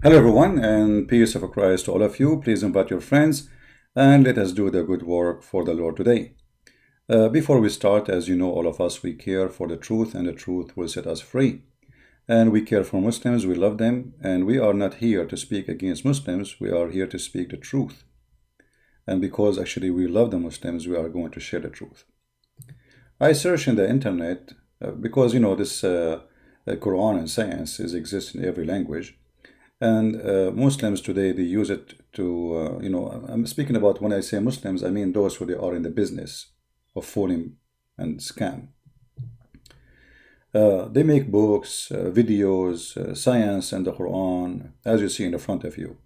Hello, everyone, and peace of Christ to all of you. Please invite your friends and let us do the good work for the Lord today. Before we start, as you know, all of us, we care for the truth, and the truth will set us free. And we care for Muslims, we love them, and we are not here to speak against Muslims, we are here to speak the truth. And because actually we love the Muslims, we are going to share the truth. I search in the internet because you know this Quran and science exist in every language. And Muslims today, they use it to, I'm speaking about when I say Muslims, I mean those who they are in the business of fooling and scam. They make books, videos, science and the Quran, as you see in the front of you.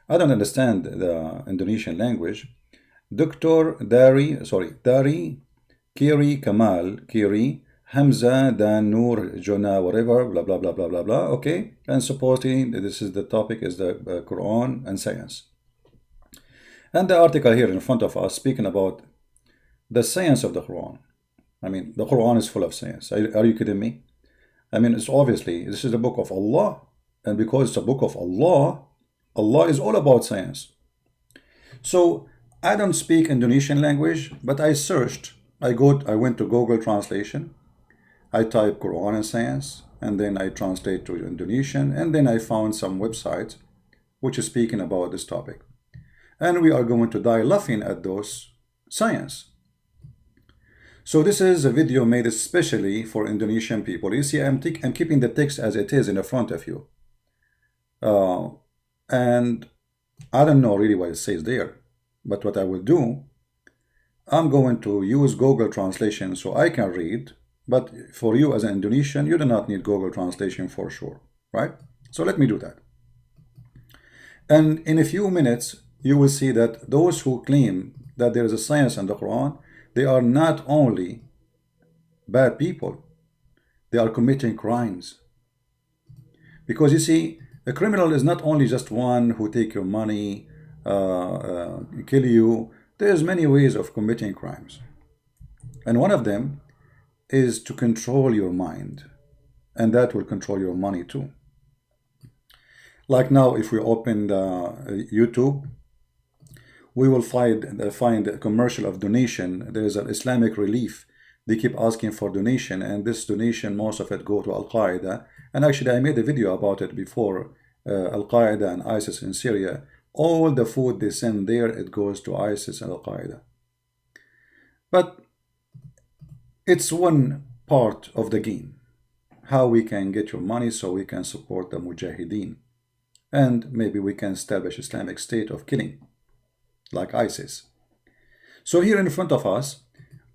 I don't understand the Indonesian language. Dari Kiri Kamal Kiri Hamza Dan Nur Jona whatever blah blah blah blah blah blah. Okay, and supposedly this is the topic is the Quran and science. And the article here in front of us speaking about the science of the Quran. I mean, the Quran is full of science. Are you kidding me? I mean, it's obviously this is the book of Allah, and because it's a book of Allah, Allah is all about science. So I don't speak Indonesian language, but I searched. I went to Google Translation. I type Quran and science, and then I translate to Indonesian, and then I found some websites which is speaking about this topic. And we are going to die laughing at those science. So this is a video made especially for Indonesian people. You see, I'm keeping the text as it is in the front of you. And I don't know really what it says there, but what I will do, I'm going to use Google Translation so I can read. But for you as an Indonesian, you do not need Google Translation for sure, right? So let me do that. And in a few minutes, you will see that those who claim that there is a science in the Quran, they are not only bad people, they are committing crimes. Because you see, a criminal is not only just one who take your money, kill you. There's many ways of committing crimes. And one of them is to control your mind, and that will control your money too. Like now, if we open YouTube, we will find a commercial of donation. There is an Islamic Relief. They keep asking for donation, and this donation, most of it go to Al-Qaeda. And actually, I made a video about it before. Al-Qaeda and ISIS in Syria. All the food they send there, it goes to ISIS and Al-Qaeda. But it's one part of the game, how we can get your money so we can support the Mujahideen. And maybe we can establish Islamic State of killing, like ISIS. So here in front of us,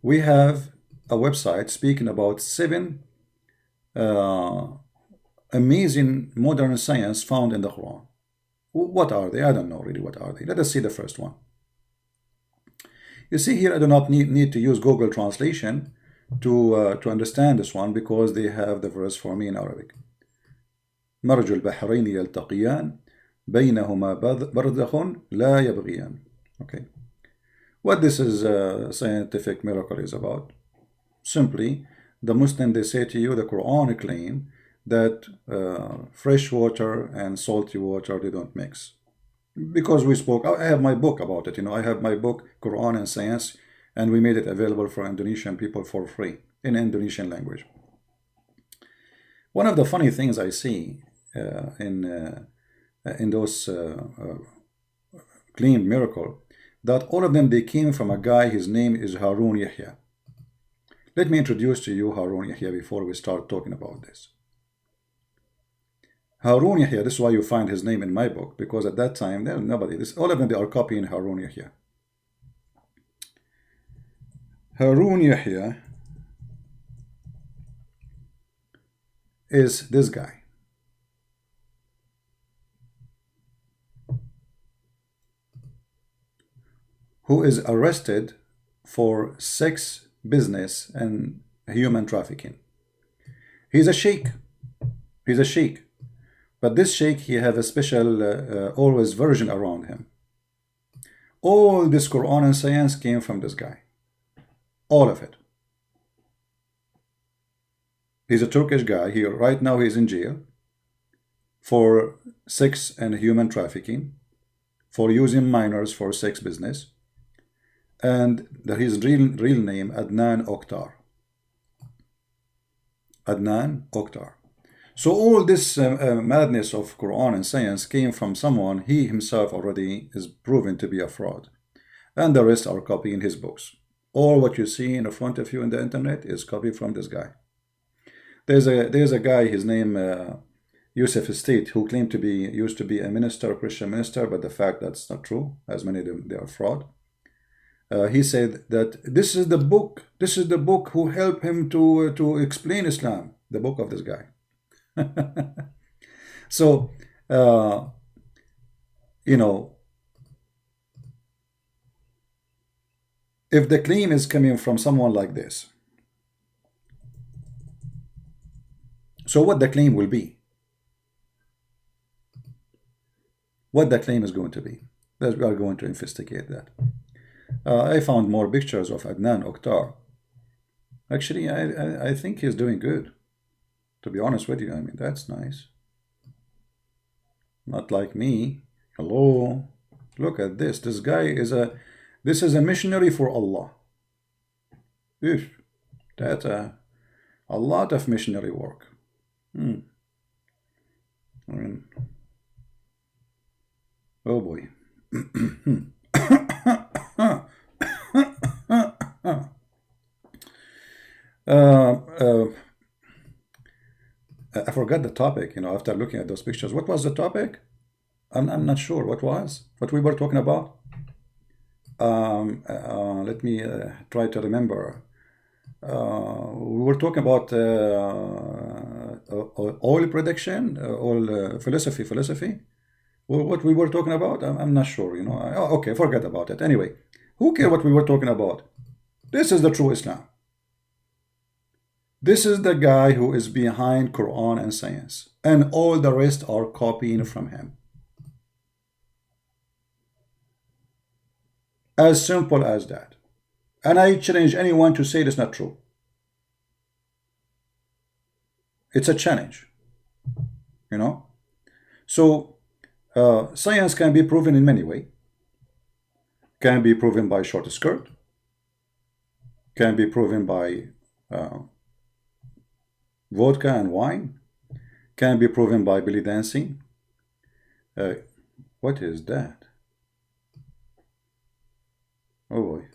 we have a website speaking about 7 amazing modern science found in the Quran. What are they? I don't know really what are they. Let us see the first one. You see here, I do not need to use Google Translation to understand this one, because they have the verse for me in Arabic. مرج البحرين يلتقيان بينهما برزخ لا يبغيان. Okay. What this is scientific miracle is about. Simply, the Muslim, they say to you, the Quran claim that fresh water and salty water, they don't mix. Because we spoke, I have my book about it, I have my book, Quran and Science, and we made it available for Indonesian people for free in Indonesian language. One of the funny things I see in those claimed miracle, that all of them, they came from a guy, his name is Harun Yahya. Let me introduce to you Harun Yahya before we start talking about this. Harun Yahya, this is why you find his name in my book, because at that time, there was nobody. All of them, they are copying Harun Yahya. Harun Yahya is this guy. Who is arrested for sex business and human trafficking. He's a sheikh. He's a sheikh. But this sheikh, he have a special always version around him. All this Quran and science came from this guy. All of it. He's a Turkish guy here. Right now he's in jail for sex and human trafficking, for using minors for sex business, and his real name Adnan Oktar. Adnan Oktar. So all this madness of Quran and science came from someone he himself already is proven to be a fraud, and the rest are copying his books. All what you see in front of you in the internet is copied from this guy. There's a guy, his name Yusuf Estate, who claimed to be used to be a minister, a Christian minister, but the fact that's not true, as many of them they are fraud. He said that this is the book who helped him to explain Islam, the book of this guy. So you know, if the claim is coming from someone like this, so what the claim will be, what the claim is going to be, that we are going to investigate that. I found more pictures of Adnan Oktar. Actually, I think he's doing good, to be honest with you. I mean, that's nice. Not like me. Hello, look at this. This guy is a missionary for Allah. That's a lot of missionary work. I mean, oh boy. I forgot the topic, after looking at those pictures. What was the topic? I'm not sure. What we were talking about? Let me try to remember. We were talking about oil prediction, oil philosophy. What we were talking about? I'm not sure. Okay, forget about it. Anyway, who cares what we were talking about? This is the true Islam. This is the guy who is behind Quran and science, and all the rest are copying from him. As simple as that. And I challenge anyone to say it's not true. It's a challenge. So science can be proven in many ways. Can be proven by short skirt. Can be proven by vodka and wine. Can be proven by belly dancing. What is that? Oh boy.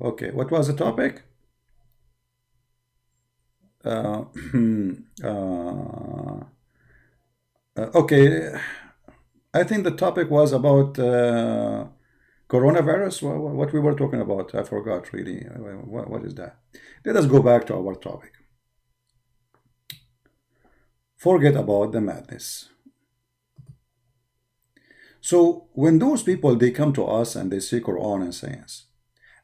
Okay, what was the topic? Okay, I think the topic was about coronavirus. What we were talking about, I forgot really. What is that? Let us go back to our topic. Forget about the madness. So when those people, they come to us and they say Quran and science,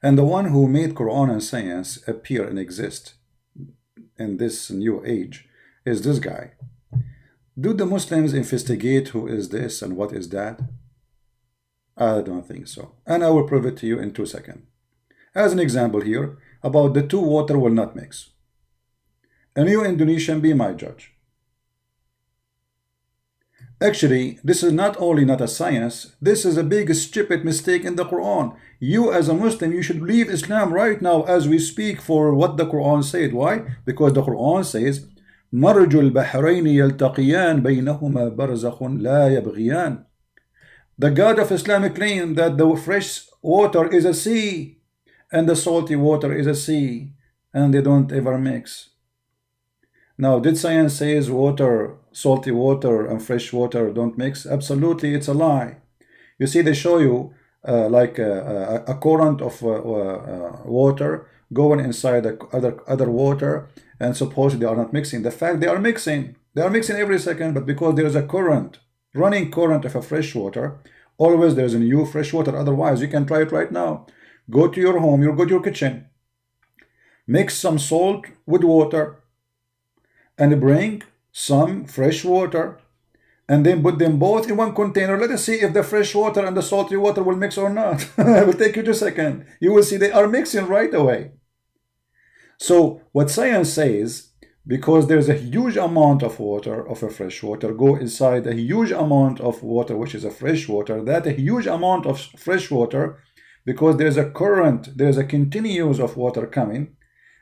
and the one who made Quran and science appear and exist in this new age is this guy, do the Muslims investigate who is this and what is that? I don't think so. And I will prove it to you in 2 seconds. As an example here, about the two water will not mix. And you Indonesian, be my judge. Actually, this is not only not a science, this is a big stupid mistake in the Quran. You as a Muslim, you should leave Islam right now as we speak for what the Quran said. Why? Because the Quran says, مَرْجُ الْبَحْرَيْنِ يَلْتَقِيَانِ بَيْنَهُمَا بَرْزَخٌ لَا يَبْغِيَانِ. The God of Islam claimed that the fresh water is a sea and the salty water is a sea, and they don't ever mix. Now, did science say water, salty water and fresh water don't mix? Absolutely, it's a lie. You see, they show you like a current of water going inside the other water, and supposedly they are not mixing. The fact they are mixing every second, but because there is a current, running current of a fresh water, always there is a new fresh water. Otherwise, you can try it right now. Go to your home, you go to your kitchen, mix some salt with water, and bring some fresh water, and then put them both in one container. Let us see if the fresh water and the salty water will mix or not. It will take you 2 seconds. You will see they are mixing right away. So what science says, Because there's a huge amount of water, of a fresh water, go inside a huge amount of water, which is a fresh water. That a huge amount of fresh water, because there's a current, there's a continuous of water coming,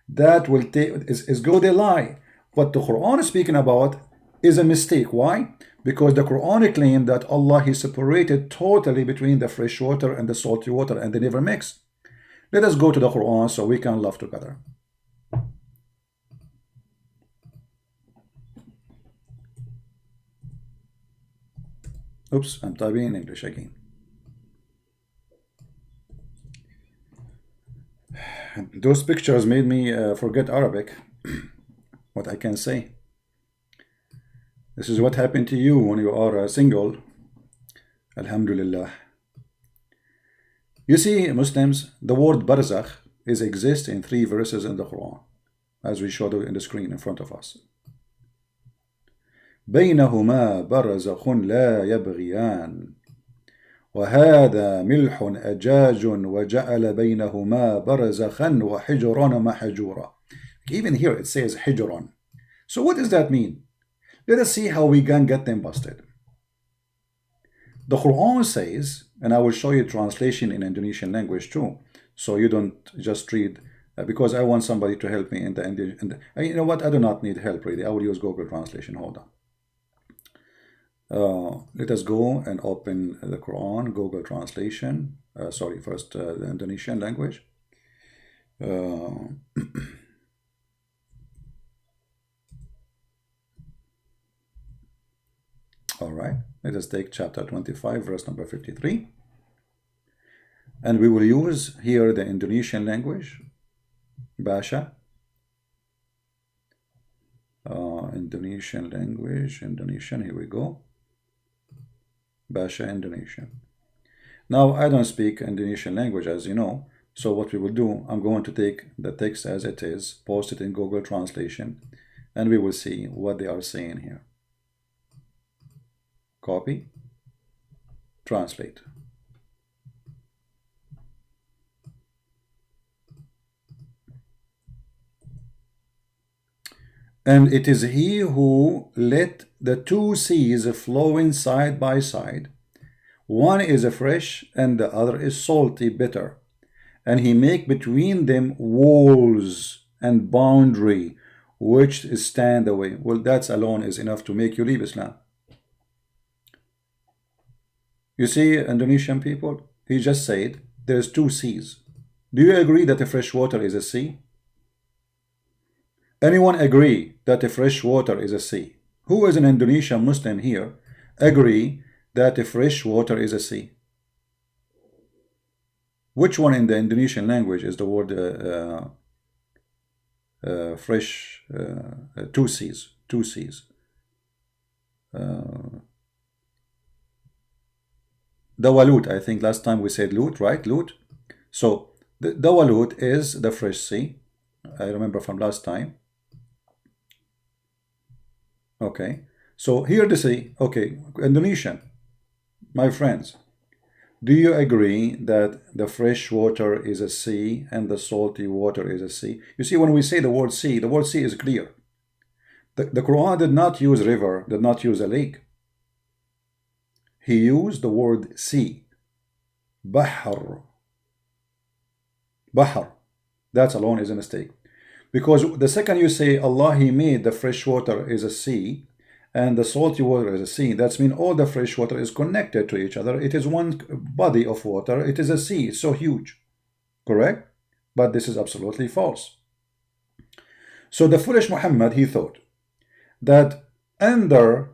that will take is good a lie. What the Quran is speaking about is a mistake. Why? Because the Quran claimed that Allah He separated totally between the fresh water and the salty water, and they never mix. Let us go to the Quran so we can laugh together. Oops, I'm typing in English again. Those pictures made me forget Arabic. What I can say. This is what happened to you when you are single. Alhamdulillah. You see, Muslims, the word barzakh exists in 3 verses in the Quran, as we showed in the screen in front of us. بينهما برزخ لا يبغيان وهذا ملح أجاج وجعل بينهما برزخا وحجرا محجورا. Even here it says حجرا. So what does that mean? Let us see how we can get them busted. The Quran says, and I will show you translation in Indonesian language too, so you don't just read, because I want somebody to help me in the you know what, I do not need help really. I will use Google Translation. Hold on. Let us go and open the Quran, Google Translation. Sorry, first the Indonesian language. All right, let us take chapter 25, verse number 53. And we will use here the Indonesian language, Bahasa. Indonesian language, Indonesian, here we go. Bahasa Indonesian. Now, I don't speak Indonesian language, as you know, so what we will do, I'm going to take the text as it is, post it in Google Translation, and we will see what they are saying here. Copy, translate. And it is he who let the 2 seas flowing side by side. One is fresh and the other is salty, bitter. And he make between them walls and boundary which stand away. Well, that alone is enough to make you leave Islam. You see, Indonesian people, he just said there's 2 seas. Do you agree that the fresh water is a sea? Anyone agree that the fresh water is a sea? Who is an Indonesian Muslim here agree that the fresh water is a sea? Which one in the Indonesian language is the word fresh? 2 seas. 2 seas. Dawalut, I think last time we said Lut, right? Lut. So the Dawalut is the fresh sea. I remember from last time. Okay, so here they say, okay, Indonesian, my friends, do you agree that the fresh water is a sea and the salty water is a sea? You see, when we say the word sea is clear. The Quran did not use river, did not use a lake. He used the word sea. Bahr. Bahr. That alone is a mistake. Because the second you say Allah He made the fresh water is a sea and the salty water is a sea, that means all the fresh water is connected to each other. It is one body of water. It is a sea. It's so huge. Correct? But this is absolutely false. So the foolish Muhammad, he thought that under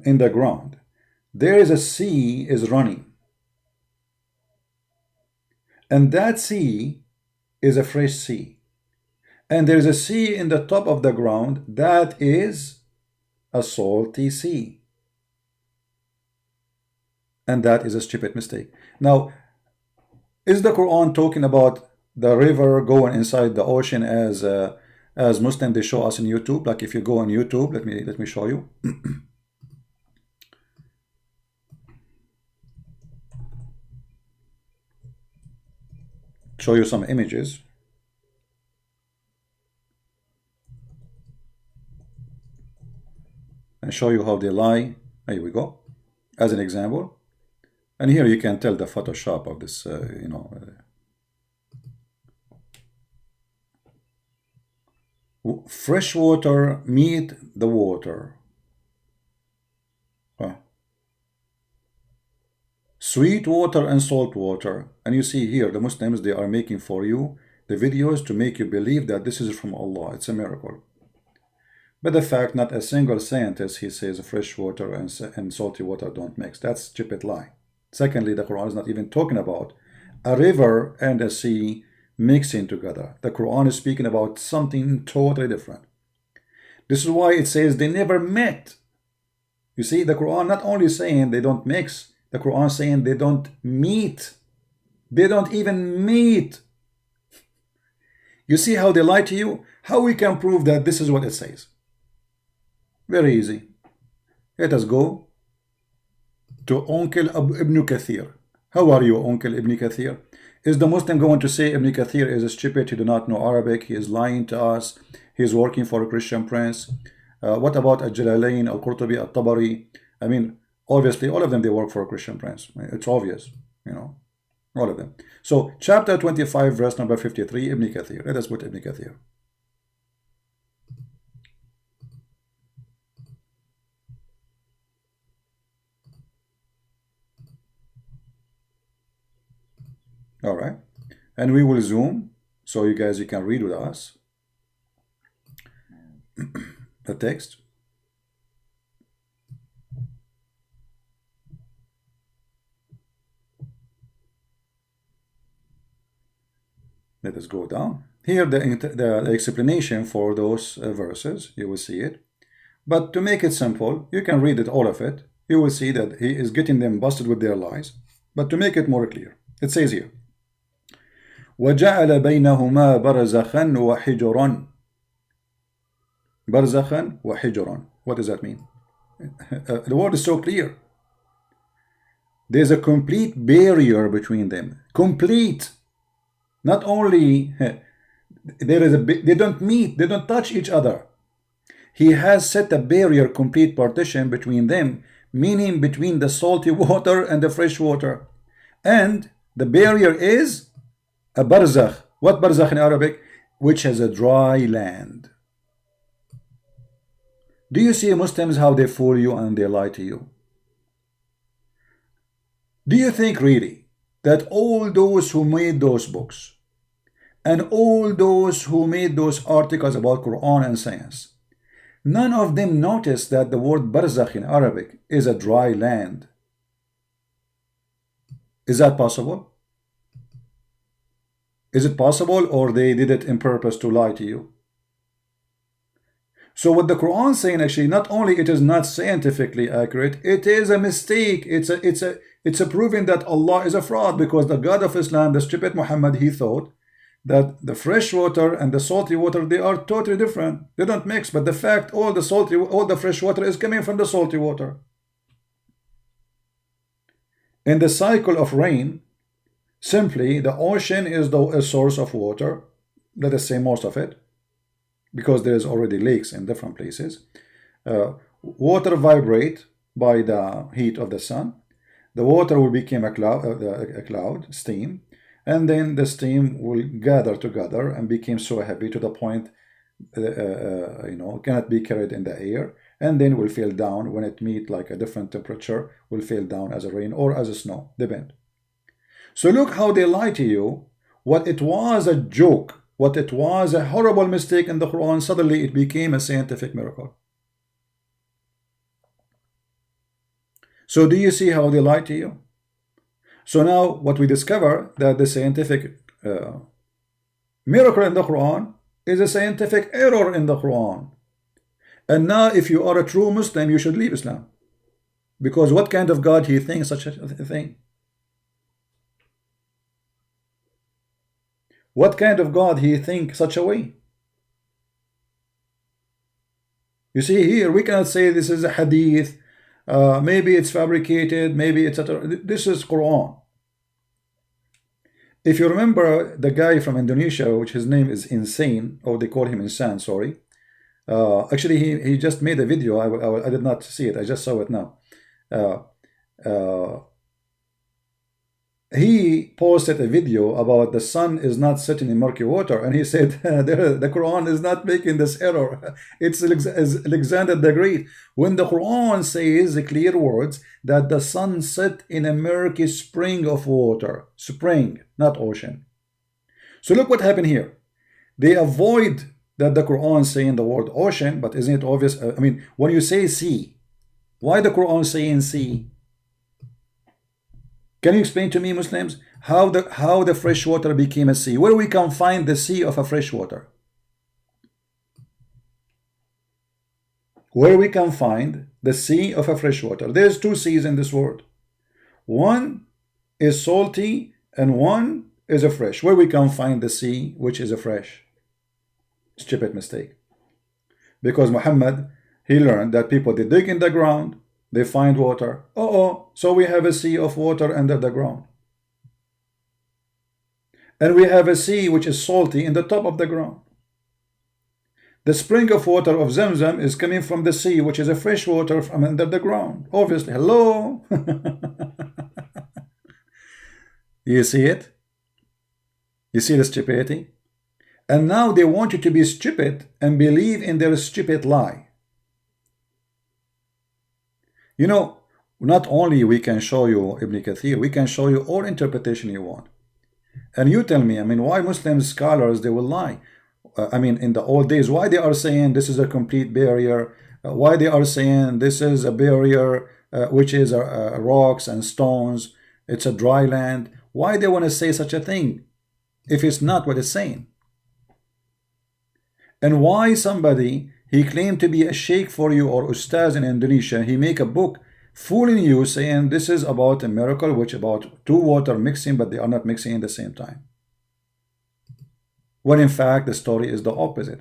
in the ground there is a sea is running. And that sea is a fresh sea. And there is a sea in the top of the ground that is a salty sea. And that is a stupid mistake. Now, is the Quran talking about the river going inside the ocean as Muslims they show us in YouTube? Like if you go on YouTube, let me show you. Show you some images. show you how they lie. Here we go, as an example. And here you can tell the Photoshop of this, fresh water meet the water. Sweet water and salt water. And you see here, the Muslims, they are making for you the videos to make you believe that this is from Allah. It's a miracle. But the fact, not a single scientist, he says fresh water and salty water don't mix. That's stupid lie. Secondly, the Quran is not even talking about a river and a sea mixing together. The Quran is speaking about something totally different. This is why it says they never met. You see, the Quran not only saying they don't mix, the Quran is saying they don't meet. They don't even meet. You see how they lie to you? How we can prove that this is what it says? Very easy. Let us go to Uncle Ibn Kathir. How are you, Uncle Ibn Kathir? Is the Muslim going to say Ibn Kathir is stupid, he do not know Arabic, he is lying to us, he is working for a Christian prince? What about Al-Jalalain, Al-Qurtubi, Al-Tabari? I mean, obviously, all of them, they work for a Christian prince. It's obvious, all of them. So, chapter 25, verse number 53, Ibn Kathir. Let us put Ibn Kathir. All right, and we will zoom so you guys, you can read with us the text. Let us go down here. The explanation for those verses, you will see it. But to make it simple, you can read it, all of it. You will see that he is getting them busted with their lies. But to make it more clear, it says here, وَجَعَلَ بَيْنَهُمَا بَرْزَخًا وَحِجْرًا. بَرْزَخًا وَحِجْرًا. What does that mean? The word is so clear. There's a complete barrier between them. Complete. Not only there is they don't meet, they don't touch each other. He has set a barrier, complete partition between them, meaning between the salty water and the fresh water. And the barrier is a barzakh. What barzakh in Arabic? Which has a dry land. Do you see Muslims how they fool you and they lie to you? Do you think really that all those who made those books and all those who made those articles about Quran and science, none of them noticed that the word barzakh in Arabic is a dry land? Is that possible? Is it possible, or they did it in purpose to lie to you? So what the Quran is saying, actually, not only it is not scientifically accurate, it is a mistake. It's a proving that Allah is a fraud, because the God of Islam, the stupid Muhammad, he thought that the fresh water and the salty water, they are totally different. They don't mix. But the fact, all the fresh water is coming from the salty water. In the cycle of rain, simply the ocean is a source of water. Let us say most of it, because there is already lakes in different places. Water vibrate by the heat of the sun. The water will become a cloud, steam, and then the steam will gather together and become so heavy to the point cannot be carried in the air, and then will fall down when it meet like a different temperature, will fall down as a rain or as a snow, depend. So look how they lie to you. What it was a joke, what it was a horrible mistake in the Quran, suddenly it became a scientific miracle. So do you see how they lie to you? So now what we discover, that the scientific miracle in the Quran is a scientific error in the Quran. And now if you are a true Muslim, you should leave Islam. Because what kind of God he thinks such a thing? What kind of God he think such a way? You see here, we cannot say this is a hadith, maybe it's fabricated, maybe etc. This is Quran. If you remember the guy from Indonesia, which his name is Insane, or they call him Insan, sorry, Actually, he just made a video. I did not see it. I just saw it now. Uh, uh, he posted a video about the sun is not sitting in murky water, and he said the Quran is not making this error. It's Alexander the Great. When the Quran says the clear words that the sun sit in a murky spring of water, spring, not ocean. So look what happened here. They avoid that the Quran saying the word ocean, but isn't it obvious? I mean, when you say sea, why the Quran saying sea? Can you explain to me, Muslims, how the fresh water became a sea? Where we can find the sea of a fresh water? Where we can find the sea of a fresh water? There's two seas in this world. One is salty and one is a fresh. Where we can find the sea which is a fresh? Stupid mistake. Because Muhammad, he learned that people, they dig in the ground, they find water. So we have a sea of water under the ground. And we have a sea which is salty in the top of the ground. The spring of water of Zamzam is coming from the sea, which is a fresh water from under the ground. Obviously, hello? You see it? You see the stupidity? And now they want you to be stupid and believe in their stupid lie. You know, not only we can show you Ibn Kathir, we can show you all interpretation you want. And you tell me, I mean, why Muslim scholars, they will lie? I mean, in the old days, why they are saying this is a complete barrier? Why they are saying this is a barrier, which is rocks and stones, it's a dry land? Why they want to say such a thing if it's not what it's saying? And why somebody, he claimed to be a sheikh for you or ustaz in Indonesia, he make a book fooling you saying this is about a miracle, which about two water mixing, but they are not mixing at the same time. When in fact the story is the opposite.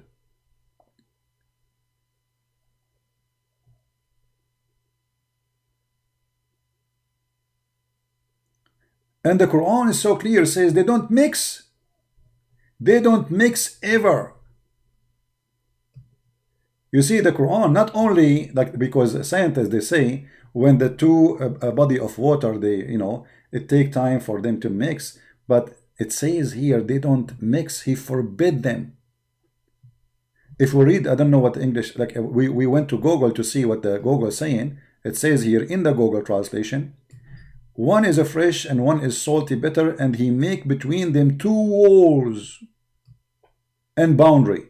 And the Quran is so clear, says they don't mix. They don't mix ever. You see, the Quran, not only like, because scientists, they say when the two a body of water, they, you know, it take time for them to mix, but it says here they don't mix. He forbid them. If we read, I don't know what English, like we went to Google to see what the Google is saying. It says here in the Google translation, one is a fresh and one is salty bitter, and he make between them two walls and boundary.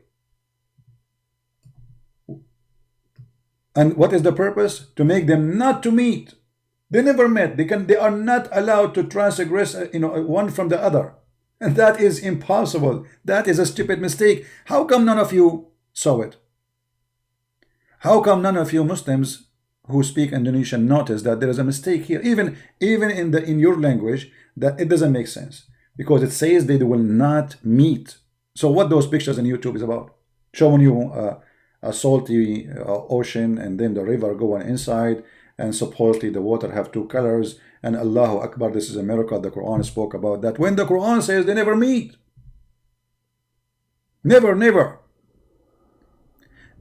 And what is the purpose? To make them not to meet. They never met. They are not allowed to transgress, one from the other. And that is impossible. That is a stupid mistake. How come none of you saw it? How come none of you Muslims who speak Indonesian notice that there is a mistake here, even in your language, that it doesn't make sense, because it says they will not meet. So what those pictures on YouTube is about, showing you a salty ocean and then the river going inside, and supposedly the water have two colors, and Allahu Akbar, this is a miracle. The Quran spoke about that, when the Quran says they never meet. Never.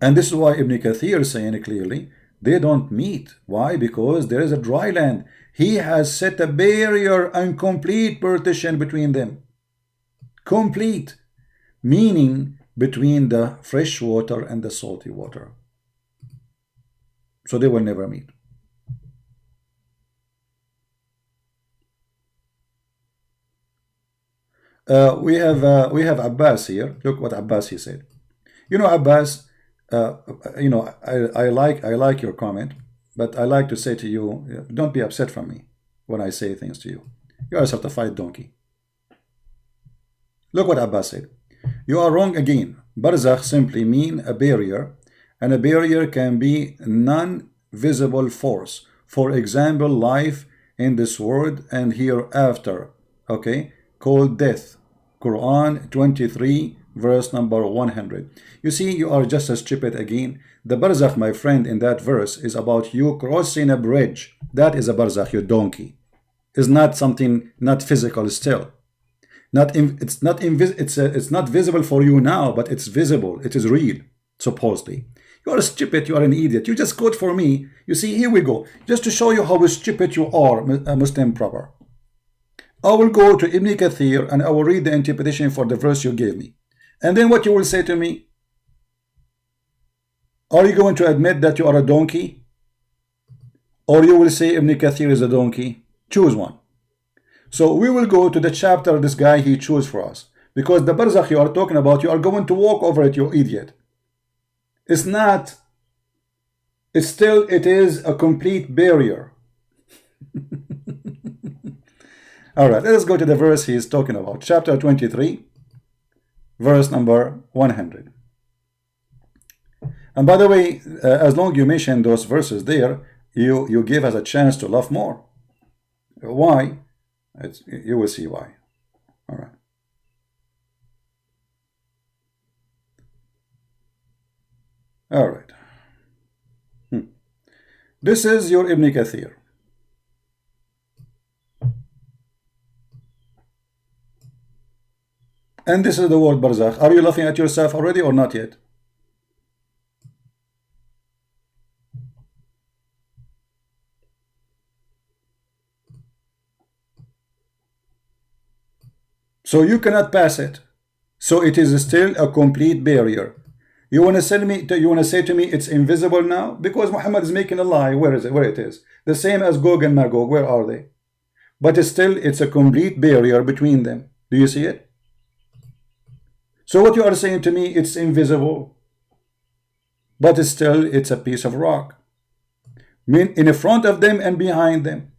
And this is why Ibn Kathir is saying clearly, they don't meet. Why? Because there is a dry land. He has set a barrier and complete partition between them. Complete, meaning between the fresh water and the salty water. So they will never meet. We have Abbas here. Look what Abbas he said. You know, Abbas, I like your comment, but I like to say to you, don't be upset from me when I say things to you. You are a certified donkey. Look what Abbas said. You are wrong again. Barzakh simply mean a barrier, and a barrier can be non-visible force. For example, life in this world and hereafter, okay, called death. Quran 23 verse number 100. You see, you are just as stupid again. The barzakh, my friend, in that verse is about you crossing a bridge. That is a barzakh, you donkey. It's not something, not physical still. It's not visible for you now, but it's visible. It is real. supposedly. You are stupid, you are an idiot. You just quote for me. You see, here we go. Just to show you how stupid you are, Muslim proper. I will go to Ibn Kathir and I will read the interpretation for the verse you gave me. And then what you will say to me? Are you going to admit that you are a donkey? Or you will say Ibn Kathir is a donkey? Choose one. So we will go to the chapter this guy he chose for us. Because the barzakh you are talking about, you are going to walk over it, you idiot. It's not. It's still, it is a complete barrier. Alright, let us go to the verse he is talking about. Chapter 23, verse number 100. And by the way, as long as you mention those verses there, you give us a chance to laugh more. Why? You will see why. Alright. Alright. This is your Ibn Kathir. And this is the word barzakh. Are you laughing at yourself already or not yet? So you cannot pass it. So it is still a complete barrier. You want to say to me it's invisible now? Because Muhammad is making a lie. Where is it? Where it is? The same as Gog and Magog. Where are they? But it's a complete barrier between them. Do you see it? So what you are saying to me, it's invisible. But it's a piece of rock. In front of them and behind them.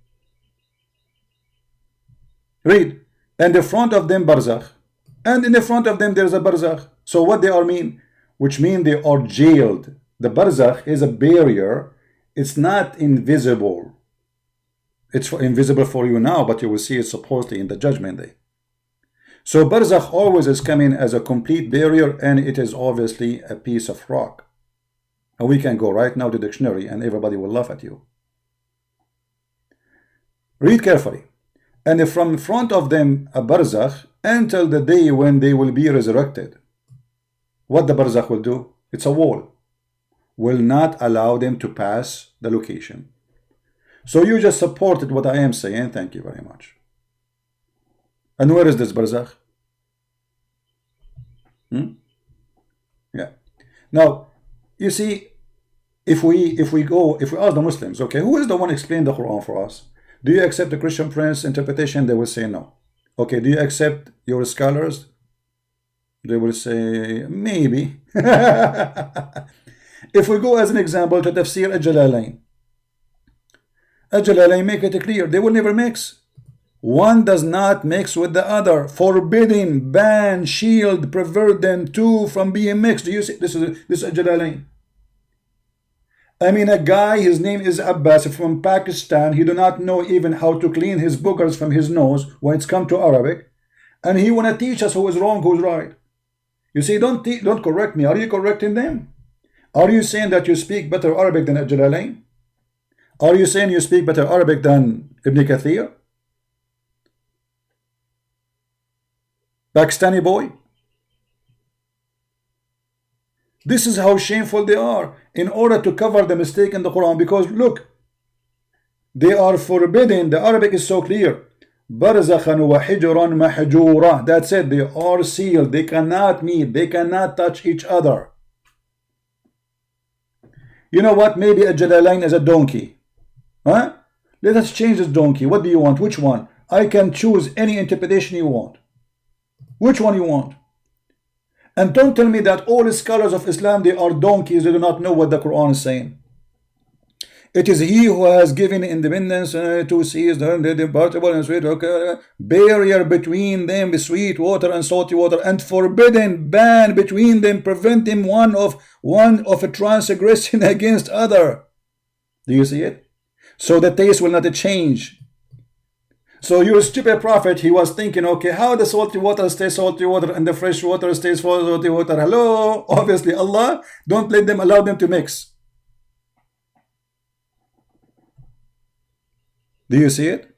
Read. And in front of them barzakh. And in the front of them there's a barzakh. So what they are mean? Which mean they are jailed. The barzakh is a barrier. It's not invisible. It's invisible for you now, but you will see it supposedly in the judgment day. So barzakh always is coming as a complete barrier, and it is obviously a piece of rock. And we can go right now to the dictionary and everybody will laugh at you. Read carefully. And from in front of them a barzakh until the day when they will be resurrected. What the barzakh will do? It's a wall. Will not allow them to pass the location. So you just supported what I am saying. Thank you very much. And where is this barzakh? Yeah. Now, you see, if we ask the Muslims, okay, who is the one explaining the Quran for us? Do you accept the Christian Prince interpretation? They will say no. Okay, do you accept your scholars? They will say maybe. If we go as an example to Tafsir Al-Jalalain, Al-Jalalain make it clear they will never mix. One does not mix with the other. Forbidden, ban, shield, prevent them two from being mixed. Do you see? This is Al-Jalalain. I mean, a guy, his name is Abbas from Pakistan. He do not know even how to clean his boogers from his nose when it's come to Arabic. And he want to teach us who is wrong, who's right. You see, don't correct me. Are you correcting them? Are you saying that you speak better Arabic than Al-Jalalain? Are you saying you speak better Arabic than Ibn Kathir? Pakistani boy? This is how shameful they are in order to cover the mistake in the Quran. Because look, they are forbidden. The Arabic is so clear. Barzakhan wa hijran mahjura. That's it. They are sealed. They cannot meet. They cannot touch each other. You know what? Maybe a Jalalain is a donkey. Huh? Let us change this donkey. What do you want? Which one? I can choose any interpretation you want. Which one you want? And don't tell me that all scholars of Islam, they are donkeys. They do not know what the Quran is saying. It is he who has given independence to seas, the departable and sweet, okay, barrier between them, sweet water and salty water, and forbidden, ban between them, preventing one of a transgression against other. Do you see it? So the taste will not change. So your stupid prophet, he was thinking, okay, how the salty water stays salty water and the fresh water stays salty water? Hello? Obviously, Allah, don't allow them to mix. Do you see it?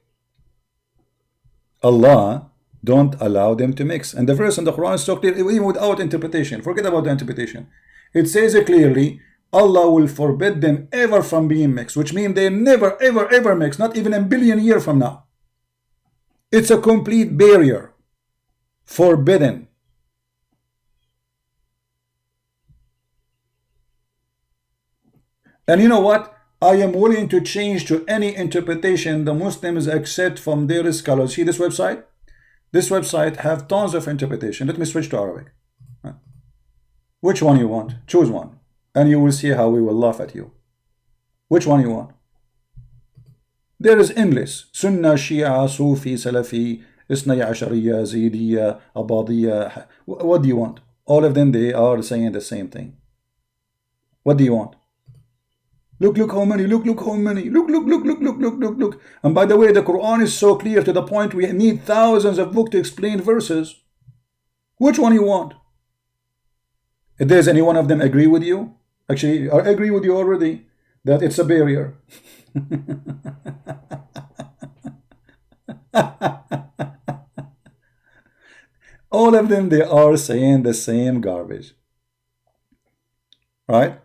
Allah, don't allow them to mix. And the verse in the Quran is so clear, even without interpretation. Forget about the interpretation. It says clearly, Allah will forbid them ever from being mixed, which means they never, ever, ever mix, not even a billion years from now. It's a complete barrier. Forbidden. And you know what? I am willing to change to any interpretation the Muslims accept from their scholars. See this website? This website have tons of interpretation. Let me switch to Arabic. Which one you want? Choose one. And you will see how we will laugh at you. Which one you want? There is endless. Sunnah, Shia, Sufi, Salafi, Isnai Ashariya, Zaydiyya, Abadiyya. What do you want? All of them, they are saying the same thing. What do you want? Look how many, look how many, look. And by the way, the Quran is so clear to the point we need thousands of books to explain verses. Which one you want? Does any one of them agree with you? Actually, I agree with you already that it's a barrier. All of them, they are saying the same garbage. Right?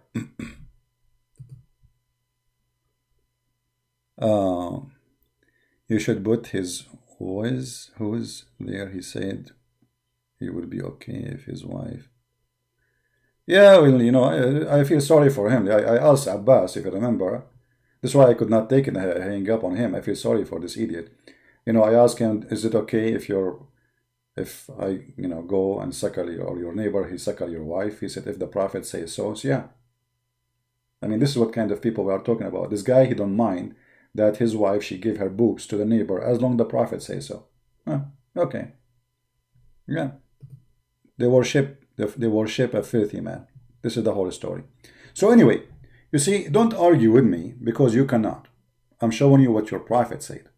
You should put his voice. Who is there? He said he would be okay if his wife. Yeah, well, you know, I feel sorry for him. I asked Abbas, if you remember. That's why I could not take it and hang up on him. I feel sorry for this idiot. You know, I asked him, is it okay if I, you know, go and suckle your neighbor, he suckle your wife? He said, if the Prophet says so, so yeah. I mean, this is what kind of people we are talking about. This guy, he don't mind that his wife, she give her boobs to the neighbor as long as the Prophet says so. Okay. Yeah. They worship a filthy man. This is the whole story. So anyway, you see, don't argue with me because you cannot. I'm showing you what your Prophet said.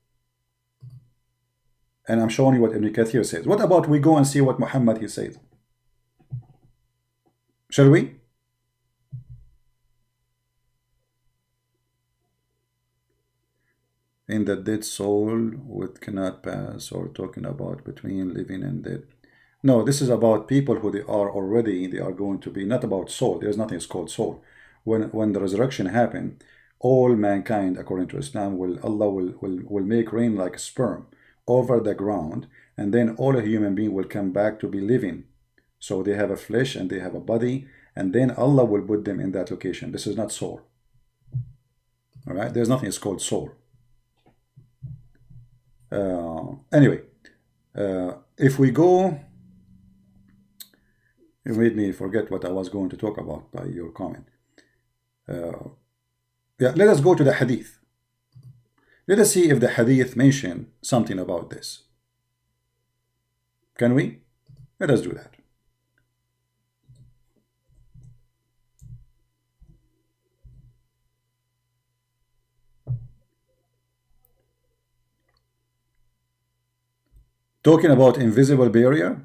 And I'm showing you what Ibn Kathir says. What about we go and see what Muhammad he said? Shall we? In the dead soul, what cannot pass, or talking about between living and dead. No, this is about people who they are already, they are going to be, not about soul. There's nothing called soul. When the resurrection happen, all mankind, according to Islam, Allah will make rain like sperm over the ground, and then all a human being will come back to be living. So they have a flesh and they have a body, and then Allah will put them in that location. This is not soul. All right, there's nothing called soul. Anyway, if we go, you made me forget what I was going to talk about by your comment. Yeah, let us go to the hadith. Let us see if the hadith mention something about this. Can we? Let us do that. Talking about invisible barrier,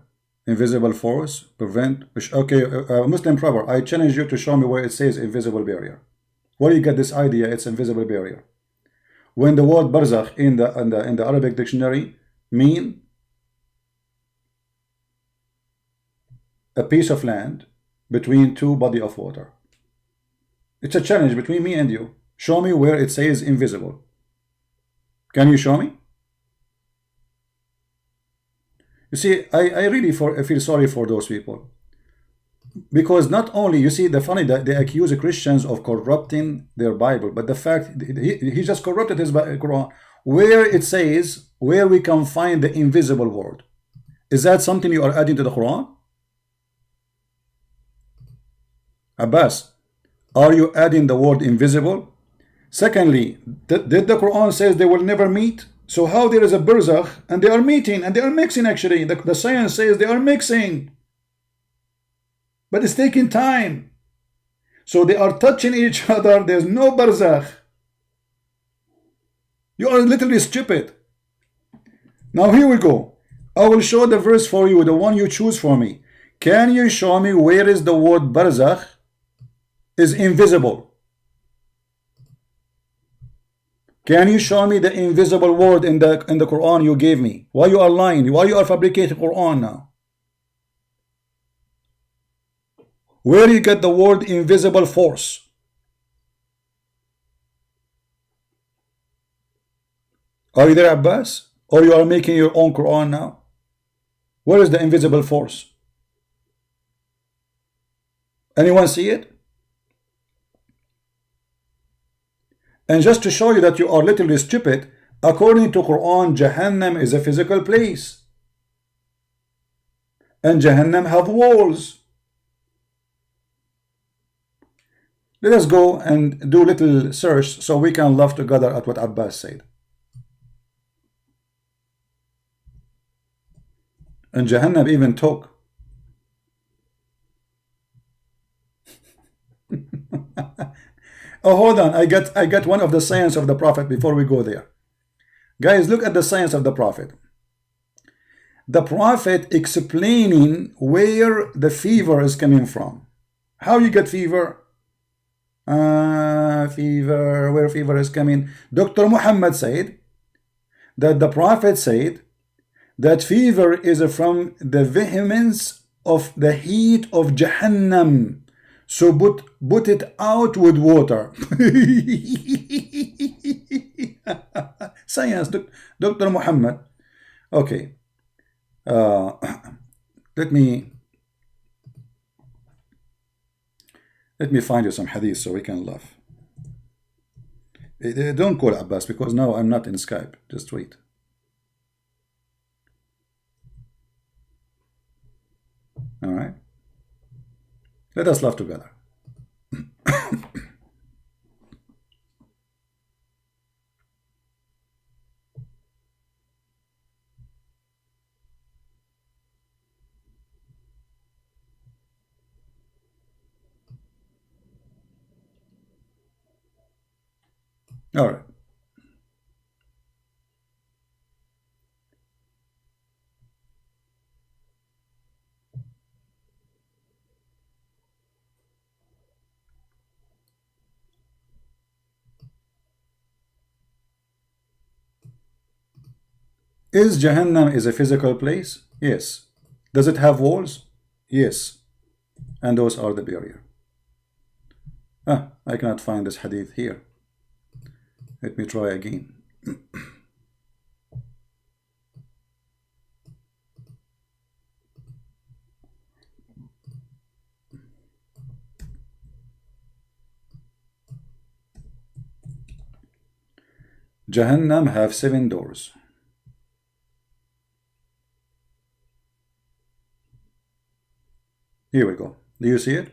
invisible force, prevent. Okay, Muslim proverb. I challenge you to show me where it says invisible barrier. Where you get this idea? It's invisible barrier. When the word barzakh in the Arabic dictionary mean a piece of land between two body of water. It's a challenge between me and you. Show me where it says invisible. Can you show me? You see, I really feel sorry for those people. Because not only, you see, the funny that they accuse the Christians of corrupting their Bible, but the fact he just corrupted his Quran. Where it says, where we can find the invisible word. Is that something you are adding to the Quran? Abbas, are you adding the word invisible? Secondly, did the Quran says they will never meet? So how there is a barzakh and they are meeting and they are mixing actually. The science says they are mixing. But it's taking time. So they are touching each other. There's no barzakh. You are literally stupid. Now here we go. I will show the verse for you, the one you choose for me. Can you show me where is the word barzakh is invisible? Can you show me the invisible word in the Quran you gave me? Why you are lying? Why you are fabricating Quran now? Where you get the word invisible force? Are you there, Abbas? Or you are making your own Quran now? Where is the invisible force? Anyone see it? And just to show you that you are literally stupid, according to Quran, Jahannam is a physical place. And Jahannam have walls. Let us go and do a little search so we can laugh together at what Abbas said. And Jahannam even talk. Oh, hold on. I got one of the sayings of the Prophet before we go there. Guys, look at the sayings of the Prophet. The Prophet explaining where the fever is coming from. How you get fever? Fever, where fever is coming. Dr. Muhammad said that the Prophet said that fever is from the vehemence of the heat of Jahannam. So put it out with water. Science, Dr. Muhammad. Okay. Let me find you some hadith so we can laugh. Don't call Abbas because now I'm not in Skype. Just wait. All right. Let us laugh together. All right. Is Jahannam is a physical place? Yes. Does it have walls? Yes. And those are the barrier. I cannot find this hadith here. Let me try again. Jahannam have 7 doors. Here we go. Do you see it?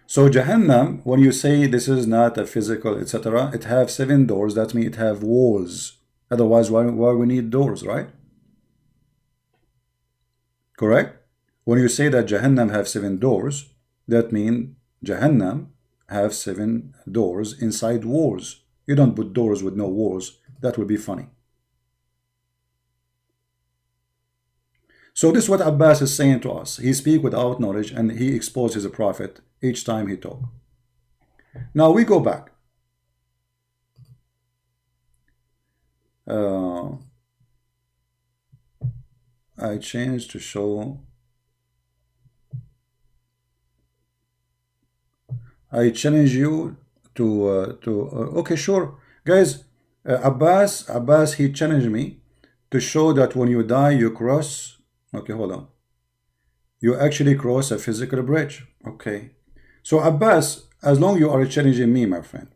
So Jahannam, when you say this is not a physical, etc., it have 7 doors. That means it have walls. Otherwise, why we need doors, right? Correct? When you say that Jahannam have 7 doors, that means Jahannam have 7 doors inside walls. You don't put doors with no walls. That would be funny. So this is what Abbas is saying to us. He speaks without knowledge and he exposes a prophet each time he talk. Now we go back. I changed to show. I challenge you to okay, sure, guys. Abbas, he challenged me to show that when you die, you cross. Okay, hold on. You actually cross a physical bridge. Okay. So Abbas, as long you are challenging me, my friend,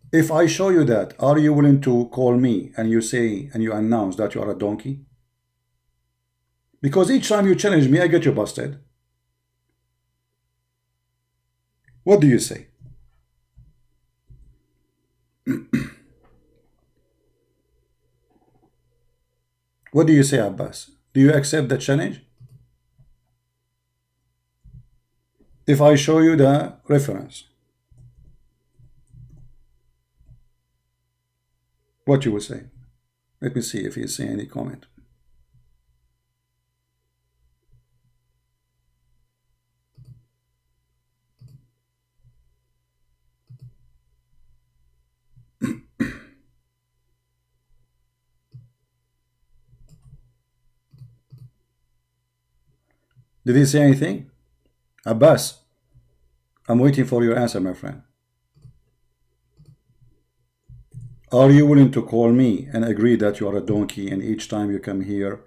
if I show you that, are you willing to call me and you say and you announce that you are a donkey? Because each time you challenge me, I get you busted. What do you say? What do you say, Abbas? Do you accept the challenge? If I show you the reference, what you will say? Let me see if you see any comment. Did he say anything? Abbas, I'm waiting for your answer, my friend. Are you willing to call me and agree that you are a donkey, and each time you come here,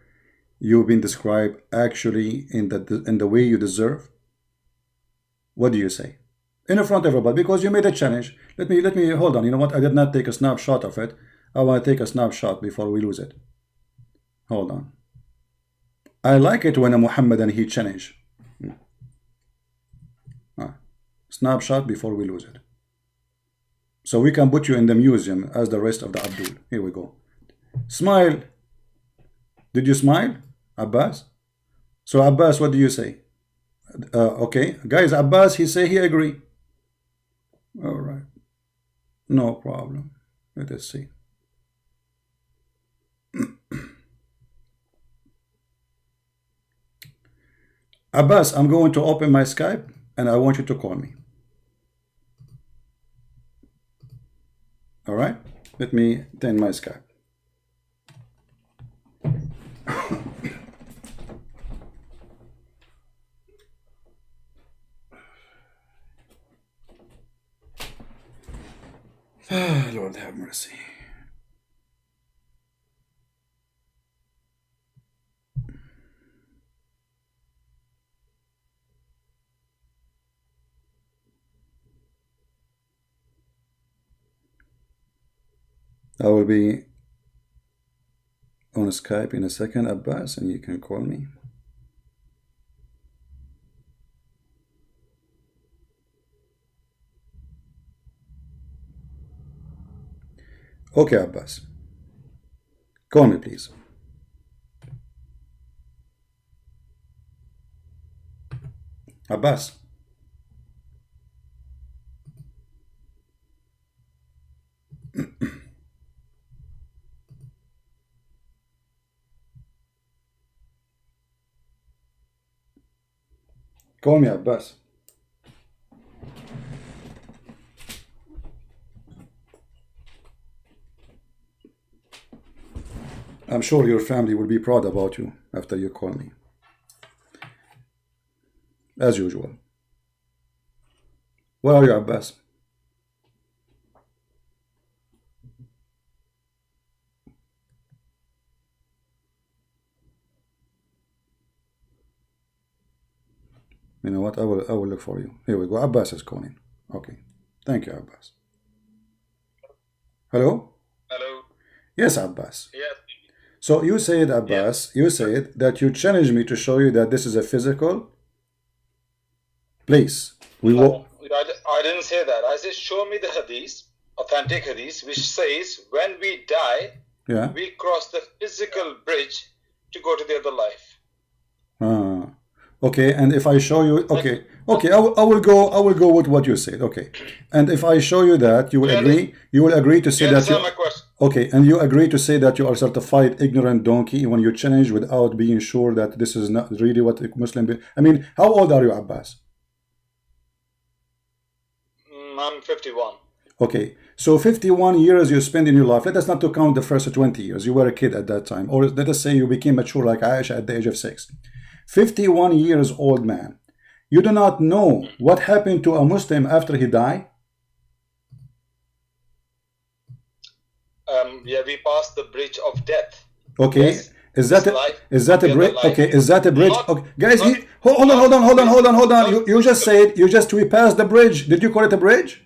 you've been described actually in the way you deserve? What do you say? In front of everybody, because you made a challenge. Let me hold on. You know what? I did not take a snapshot of it. I want to take a snapshot before we lose it. Hold on. I like it when a Muhammad and he challenge. Snapshot before we lose it. So we can put you in the museum as the rest of the Abdul. Here we go. Smile. Did you smile, Abbas? So Abbas, what do you say? Okay, guys, Abbas, he say he agree. All right, no problem. Let us see. Abbas, I'm going to open my Skype and I want you to call me. All right, let me turn my Skype. Lord have mercy. I will be on Skype in a second, Abbas, and you can call me. Okay, Abbas. Call me, please. Abbas. Call me, Abbas. I'm sure your family will be proud about you after you call me. As usual. Where are you, Abbas? You know what? I will look for you. Here we go. Abbas is calling. Okay. Thank you, Abbas. Hello? Hello. Yes, Abbas. Yes. So you said, Abbas, you said that you challenged me to show you that this is a physical place. No, I didn't say that. I said, show me the hadith, authentic hadith, which says when we die, Yeah. we cross the physical bridge to go to the other life. Okay, and if I show you, okay, I will go with what you said. Okay, and if I show you that, you will agree. You will agree to say that you. My question. Okay, and you agree to say that you are certified ignorant donkey when you challenge without being sure that this is not really what a Muslim. I mean, how old are you, Abbas? I'm 51. Okay, so 51 years you spend in your life. Let us not to count the first 20 years. You were a kid at that time, or let us say you became mature like Aisha at the age of 6. 51 years old man. You do not know what happened to a Muslim after he died? Yeah, we passed the bridge of death. Okay, yes. Is that a bridge? Okay, is that a bridge? Okay, guys, hold on. You just said we passed the bridge. Did you call it a bridge?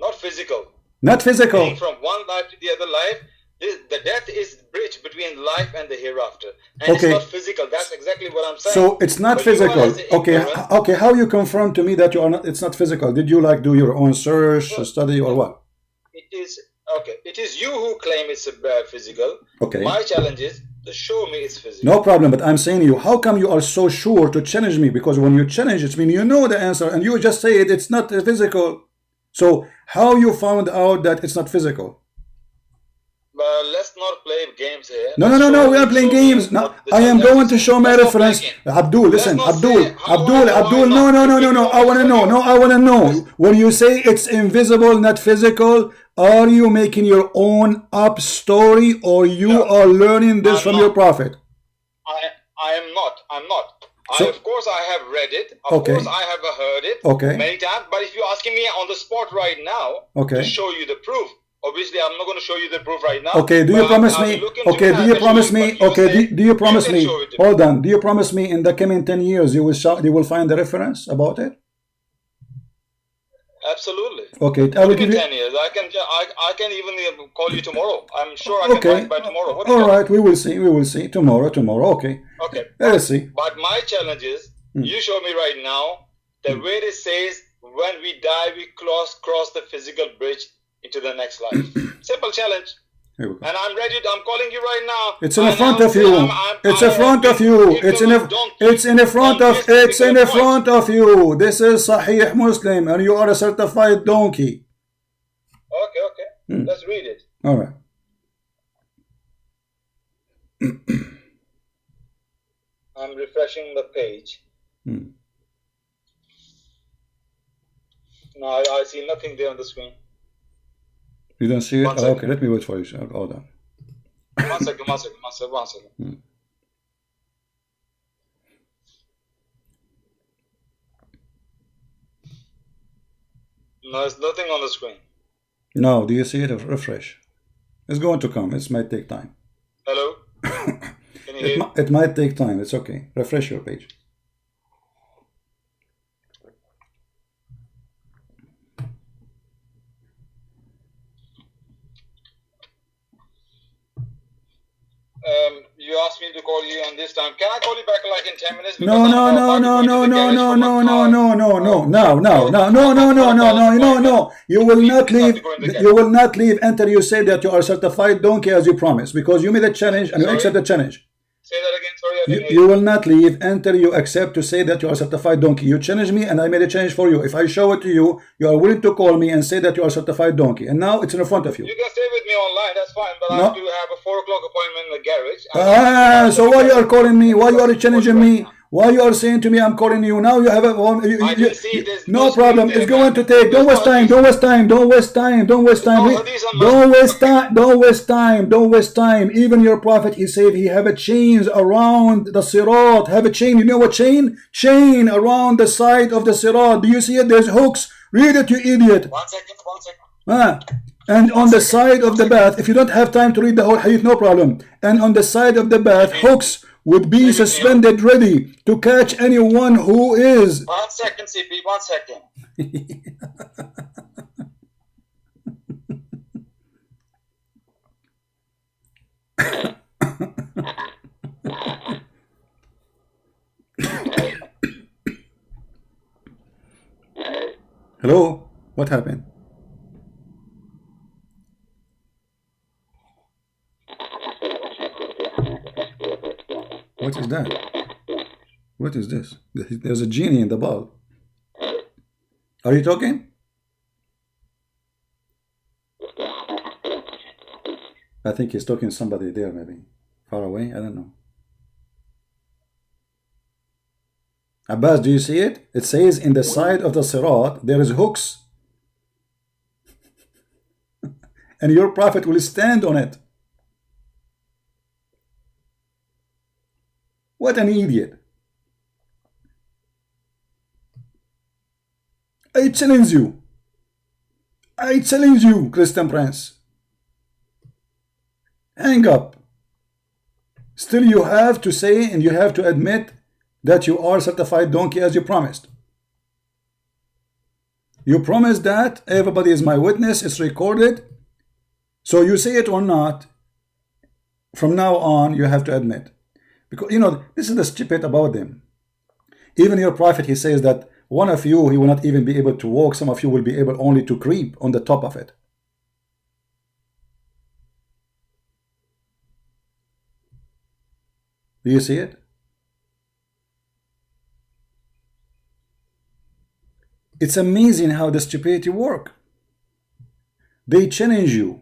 Not physical. Not physical. Being from one life to the other life. The death is the bridge between life and the hereafter, and okay. It's not physical. That's exactly what I'm saying. So it's not physical. Okay. How you confirm to me that you are not? It's not physical. Did you like do your own search, study, or what? It is okay. It is you who claim it's physical. Okay. My challenge is to show me it's physical. No problem. But I'm saying you. How come you are so sure to challenge me? Because when you challenge, it means you know the answer, and you just say it's not physical. So how you found out that it's not physical? Let's not play games here. No. We are playing games. No, I am going to show my reference. Abdul, listen. Abdul. No. I want to know. No, I want to know. When you say it's invisible, not physical, are you making your own up story, or you are learning this from your prophet? I am not. I'm not. So, of course, I have read it. Of okay. course, I have heard it many times. But if you're asking me on the spot right now to show you the proof, obviously, I'm not going to show you the proof right now. Okay, do you promise me? Okay, do you promise me? Okay, do you promise me? Hold on. Do you promise me in the coming 10 years you will find the reference about it? Absolutely. Okay, I will give you 10 years. I can even call you tomorrow. I'm sure I can find by tomorrow. All right, we will see. We will see tomorrow. Okay. Okay. Let's see. But my challenge is, you show me right now the way it says when we die we cross the physical bridge into the next life. Simple challenge. Here we go. And I'm ready. I'm calling you right now. It's in front of you. It's in front of you. It's in front of you. This is Sahih Muslim, and you are a certified donkey. Okay. Let's read it. All right. I'm refreshing the page. No, I see nothing there on the screen. You don't see it? Oh, okay, let me wait for you. Hold on. One second. No, there's nothing on the screen. No, do you see it? Refresh. It's going to come. It might take time. Hello? Can you hear? It might take time. It's okay. Refresh your page. You asked me to call you on this time. Can I call you back like in 10 minutes? No. You will not leave. You will not leave until you say that you are certified donkey as you promised, because you made a challenge and you accept the challenge. Say that again. Sorry, you will not leave until you accept to say that you are certified donkey. You challenged me and I made a challenge for you. If I show it to you, you are willing to call me and say that you are certified donkey. And now it's in front of you. You can stay with me online, that's fine. But I have to have a 4 o'clock appointment in the garage. So why you are calling me? Why you are challenging me? Why you are saying to me I'm calling you? Now you have a no problem. It's going to take. Don't waste time. Don't waste time. Even your prophet, he said he have a chains around the sirat. Have a chain. You know what chain? Chain around the side of the sirat. Do you see it? There's hooks. Read it, you idiot. 1 second. And on the side of the bath, if you don't have time to read the whole hadith, no problem. And on the side of the bath, hooks would be suspended ready to catch anyone who is. 1 second, CP, 1 second. Hello? What happened? What is that? What is this? There's a genie in the ball. Are you talking? I think he's talking to somebody there, maybe. Far away? I don't know. Abbas, do you see it? It says in the side of the sirat, there is hooks. And your prophet will stand on it. What an idiot. I challenge you. I challenge you, Christian Prince. Hang up. Still you have to say and you have to admit that you are certified donkey as you promised. You promised that. Everybody is my witness. It's recorded. So you say it or not, from now on you have to admit. Because, you know, this is the stupid about them. Even your prophet, he says that one of you, he will not even be able to walk. Some of you will be able only to creep on the top of it. Do you see it? It's amazing how the stupidity work. They challenge you.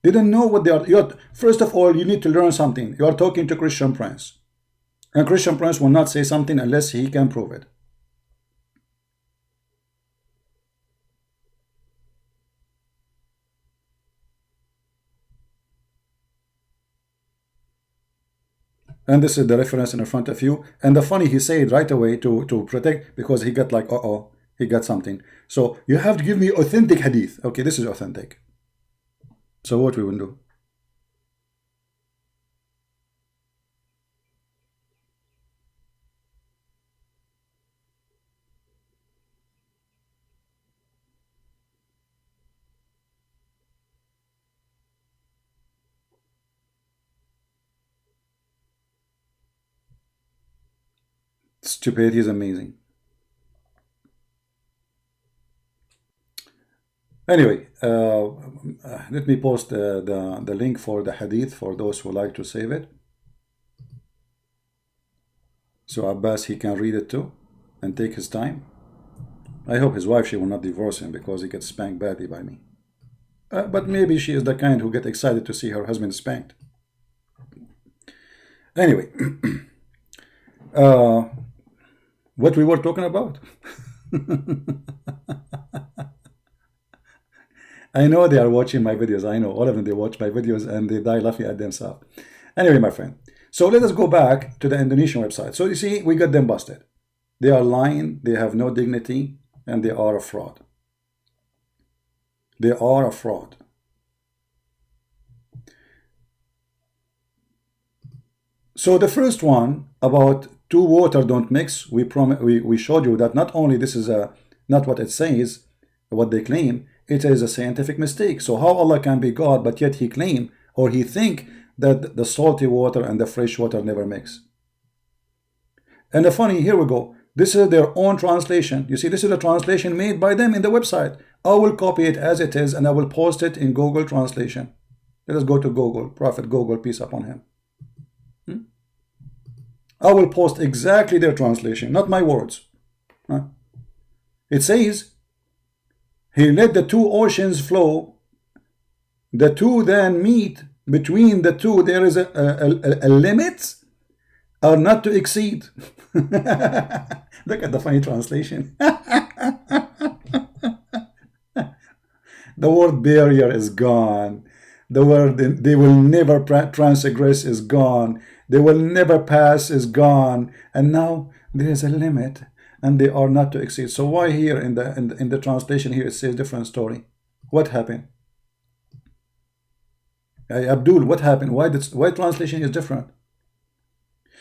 They don't know what they are. First of all, you need to learn something. You are talking to Christian Prince. And Christian Prince will not say something unless he can prove it. And this is the reference in front of you. And the funny, he said right away to protect, because he got like, uh-oh, he got something. So you have to give me authentic hadith. Okay, this is authentic. So what we will do? Stupidity is amazing. Anyway, let me post the link for the hadith for those who like to save it. So Abbas, he can read it too and take his time. I hope his wife, she will not divorce him because he gets spanked badly by me. But maybe she is the kind who get excited to see her husband spanked. Anyway, what we were talking about? I know they are watching my videos. I know all of them, they watch my videos and they die laughing at themselves. Anyway, my friend. So let us go back to the Indonesian website. So you see, we got them busted. They are lying, they have no dignity, and they are a fraud. They are a fraud. So the first one about two water don't mix, we showed you that not only this is not what it says, what they claim, it is a scientific mistake. So how Allah can be God, but yet he claim or he think that the salty water and the fresh water never mix. And the funny, here we go. This is their own translation. You see, this is a translation made by them in the website. I will copy it as it is and I will post it in Google Translation. Let us go to Google, Prophet Google, peace upon him. I will post exactly their translation, not my words. It says, he let the two oceans flow, the two then meet, between the two there is a limit, or not to exceed. Look at the funny translation. The word barrier is gone. The word they will never transgress is gone. They will never pass is gone. And now there is a limit and they are not to exceed. So why here in the translation here it says different story? What happened? Abdul, what happened? Why translation is different?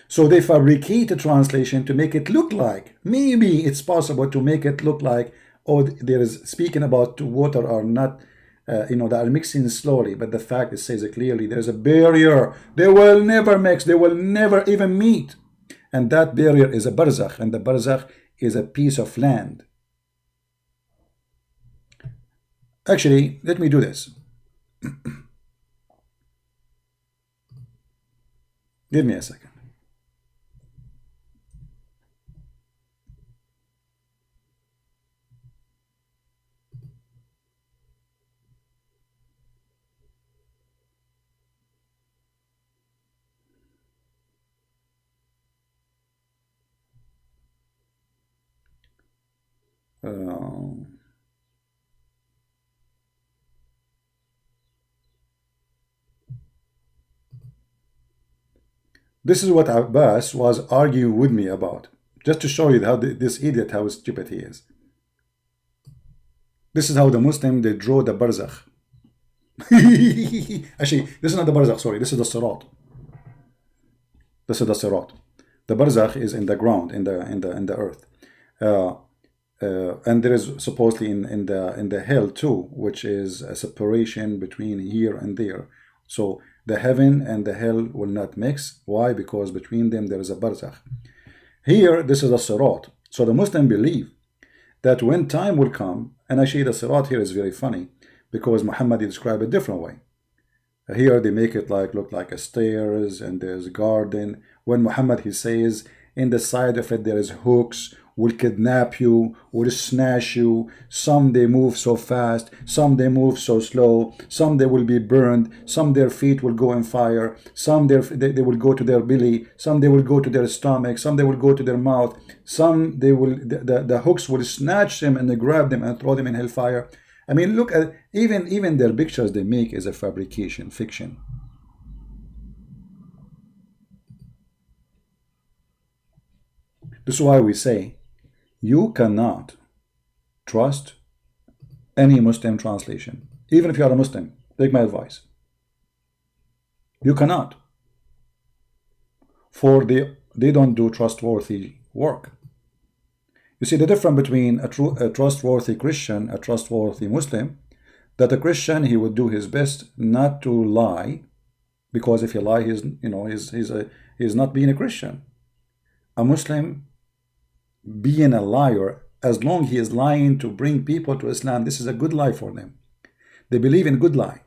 So they fabricate a translation to make it look like, maybe it's possible to make it look like, oh, there is speaking about water or not, they are mixing slowly, but the fact it says it clearly, there's a barrier. They will never mix, they will never even meet. And that barrier is a barzakh, and the barzakh is a piece of land. Actually, let me do this. Give me a second. This is what Abbas was arguing with me about, just to show you how this idiot, how stupid he is. This is how the Muslim, they draw the barzakh. Actually, this is not the barzakh, sorry, this is the sirat. This is the sirat. The barzakh is in the ground, in the earth. And there is supposedly in the hell too, which is a separation between here and there. So the heaven and the hell will not mix. Why? Because between them there is a barzakh. Here, this is a sirat. So the Muslim believe that when time will come, and actually the sirat here is very funny because Muhammad described it a different way. Here they make it look like a stairs and there's a garden. When Muhammad, he says in the side of it there is hooks, will kidnap you, will snatch you. Some they move so fast, some they move so slow, some they will be burned, some their feet will go in fire, some they will go to their belly, some they will go to their stomach, some they will go to their mouth, some they will the hooks will snatch them and they grab them and throw them in hellfire. I mean, look at even their pictures they make is a fabrication, fiction. This is why we say you cannot trust any Muslim translation. Even if you are a Muslim, take my advice. You cannot. For they don't do trustworthy work. You see the difference between a trustworthy Christian, a trustworthy Muslim, that a Christian, he would do his best not to lie, because if you lie, he's not being a Christian. A Muslim being a liar, as long he is lying to bring people to Islam, this is a good lie for them. They believe in good lie.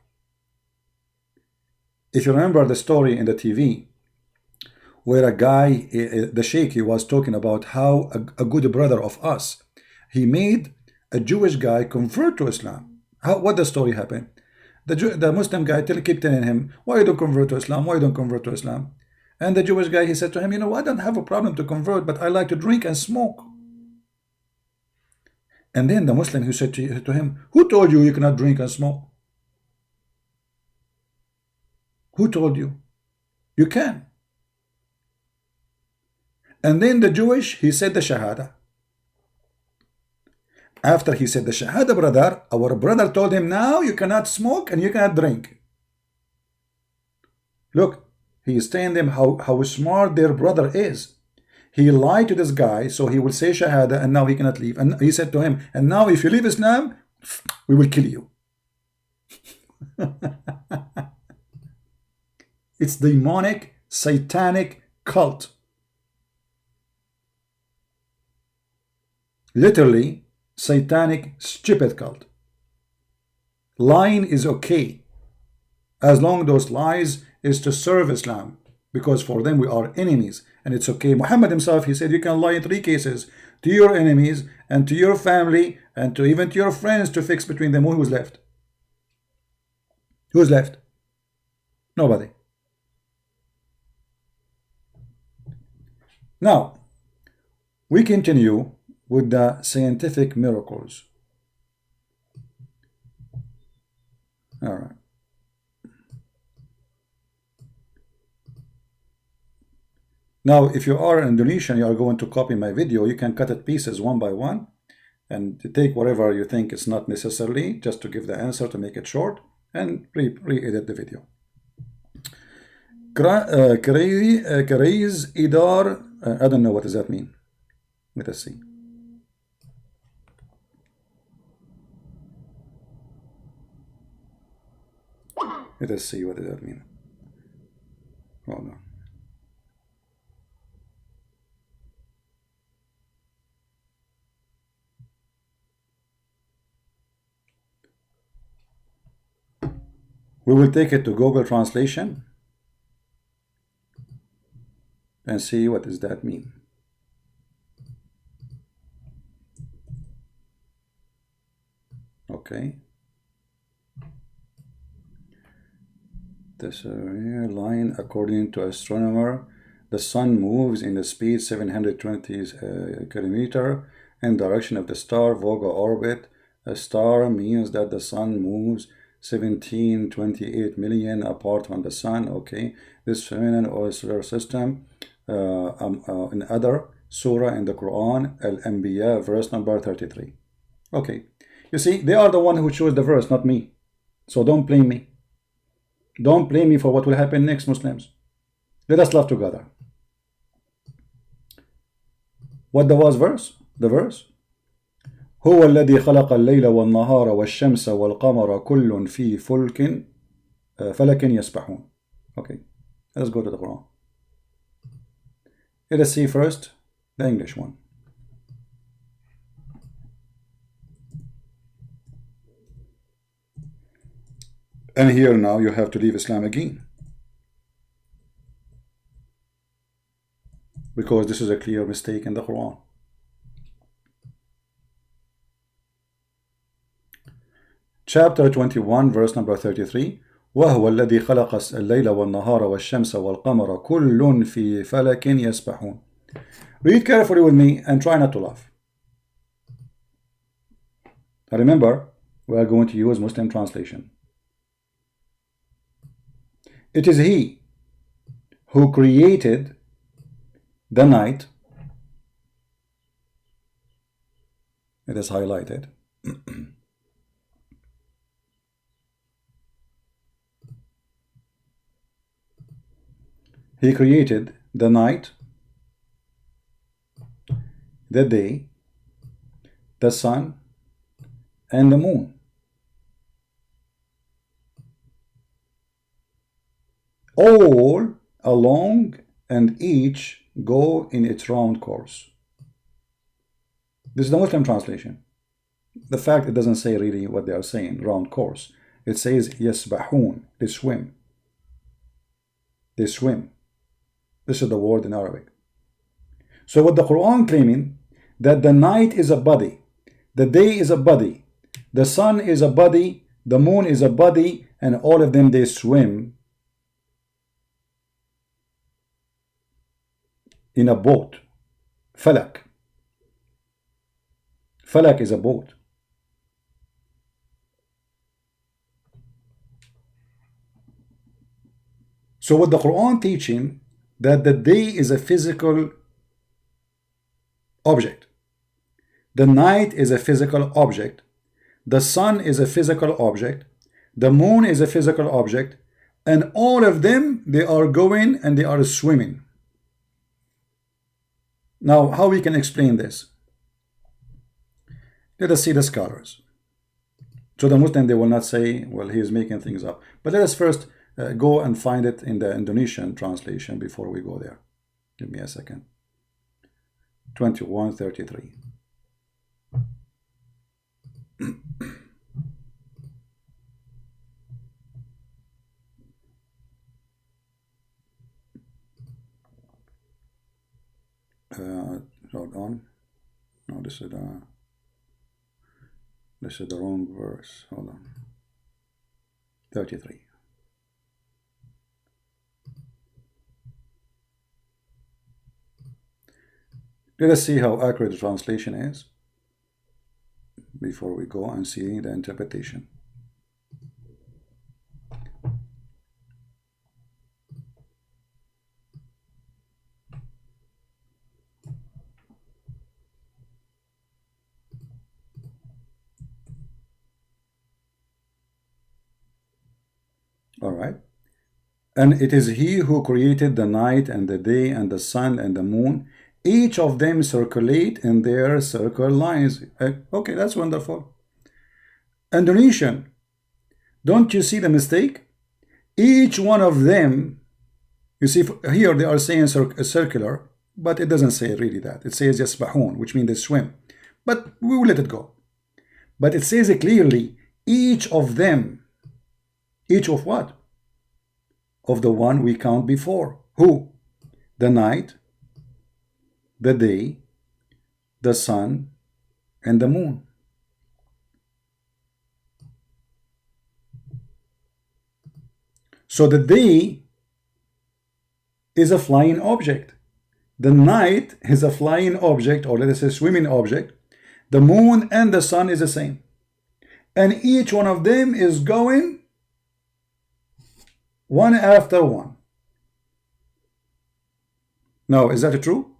If you remember the story in the TV, where a guy, the sheikh, he was talking about how a good brother of us, he made a Jewish guy convert to Islam. What the story happened? The Muslim guy kept telling him, why you don't convert to Islam? Why you don't convert to Islam? And the Jewish guy, he said to him, I don't have a problem to convert, but I like to drink and smoke. And then the Muslim, who said to him, who told you you cannot drink and smoke? Who told you? You can. And then the Jewish, he said the Shahada. After he said the Shahada, brother, our brother told him, now you cannot smoke and you cannot drink. Look, he is telling them how smart their brother is. He lied to this guy, so he will say Shahada, and now he cannot leave. And he said to him, and now if you leave Islam, we will kill you. It's demonic, satanic cult. Literally, satanic, stupid cult. Lying is okay, as long as those lies is to serve Islam, because for them we are enemies, and it's okay. Muhammad himself, he said you can lie in 3 cases: to your enemies, and to your family, and to even to your friends, to fix between them. Who's left? Who's left? Nobody. Now, we continue with the scientific miracles. All right. Now, if you are Indonesian, you are going to copy my video, you can cut it pieces one by one and take whatever you think is not necessarily, just to give the answer, to make it short, and re-edit the video. Kareiz Idar, I don't know what does that mean. Let us see. Let us see what does that mean. Hold on. We will take it to Google Translation and see what does that mean. Okay. This line, according to astronomer, the sun moves in the speed 720 kilometer in direction of the star Vega orbit. A star means that the sun moves 1728 million apart from the sun. Okay, this feminine or solar system in other surah in the Quran, Al-Anbiya, verse number 33. Okay, you see, they are the one who chose the verse, not me. So don't blame me. Don't blame me for what will happen next, Muslims. Let us love together. What was verse? The verse. هو الذي خلق الليل والنهار والشمس والقمر كل في فلك يسبحون. Okay, let's go to the Quran. Let us see first the English one. And here now you have to leave Islam again, because this is a clear mistake in the Quran. Chapter 21, verse number 33. وهو الذي خلق الليل والنهار والشمس والقمر كل في فلك يسبحون. Read carefully with me and try not to laugh. Remember, we are going to use Muslim translation. It is He who created the night It is highlighted. He created the night, the day, the sun, and the moon. All along and each go in its round course. This is the Muslim translation. The fact it doesn't say really what they are saying, round course. It says yasbahun, they swim. They swim. This is the word in Arabic. So what the Quran claiming, that the night is a body, the day is a body, the sun is a body, the moon is a body, and all of them they swim in a boat. Falak. Falak is a boat. So what the Quran teaching, that the day is a physical object, the night is a physical object, the sun is a physical object, the moon is a physical object, and all of them, they are going and they are swimming. Now, how we can explain this? Let us see the scholars. So the Muslim, they will not say, well, he is making things up. But let us first go and find it in the Indonesian translation before we go there. Give me a second. 2133. Hold on. No, this is the wrong verse. Hold on. 33. Let us see how accurate the translation is before we go and see the interpretation. All right. And it is he who created the night and the day and the sun and the moon. Each of them circulate in their circle lines. Okay, that's wonderful. Indonesian, don't you see the mistake? Each one of them, you see here they are saying circular, but it doesn't say really that. It says yasbahun, which means they swim. But we will let it go. But it says it clearly, each of them. Each of what? Of the one we count before. Who? The night, the day, the sun, and the moon. So the day is a flying object. The night is a flying object, or let us say swimming object. The moon and the sun is the same. And each one of them is going one after one. Now, is that true?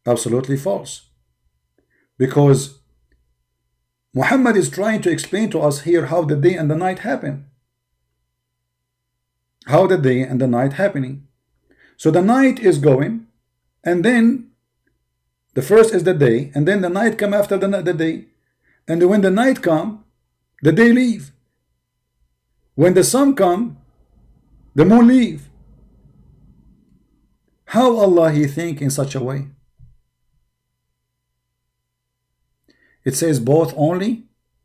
Absolutely false. Because Muhammad is trying to explain to us here how the day and the night happen. How the day and the night happening. So the night is going, and then the first is the day, and then the night come after the day. And when the night come, the day leave. When the sun come, the moon leave. How Allah he think in such a way? It says both only.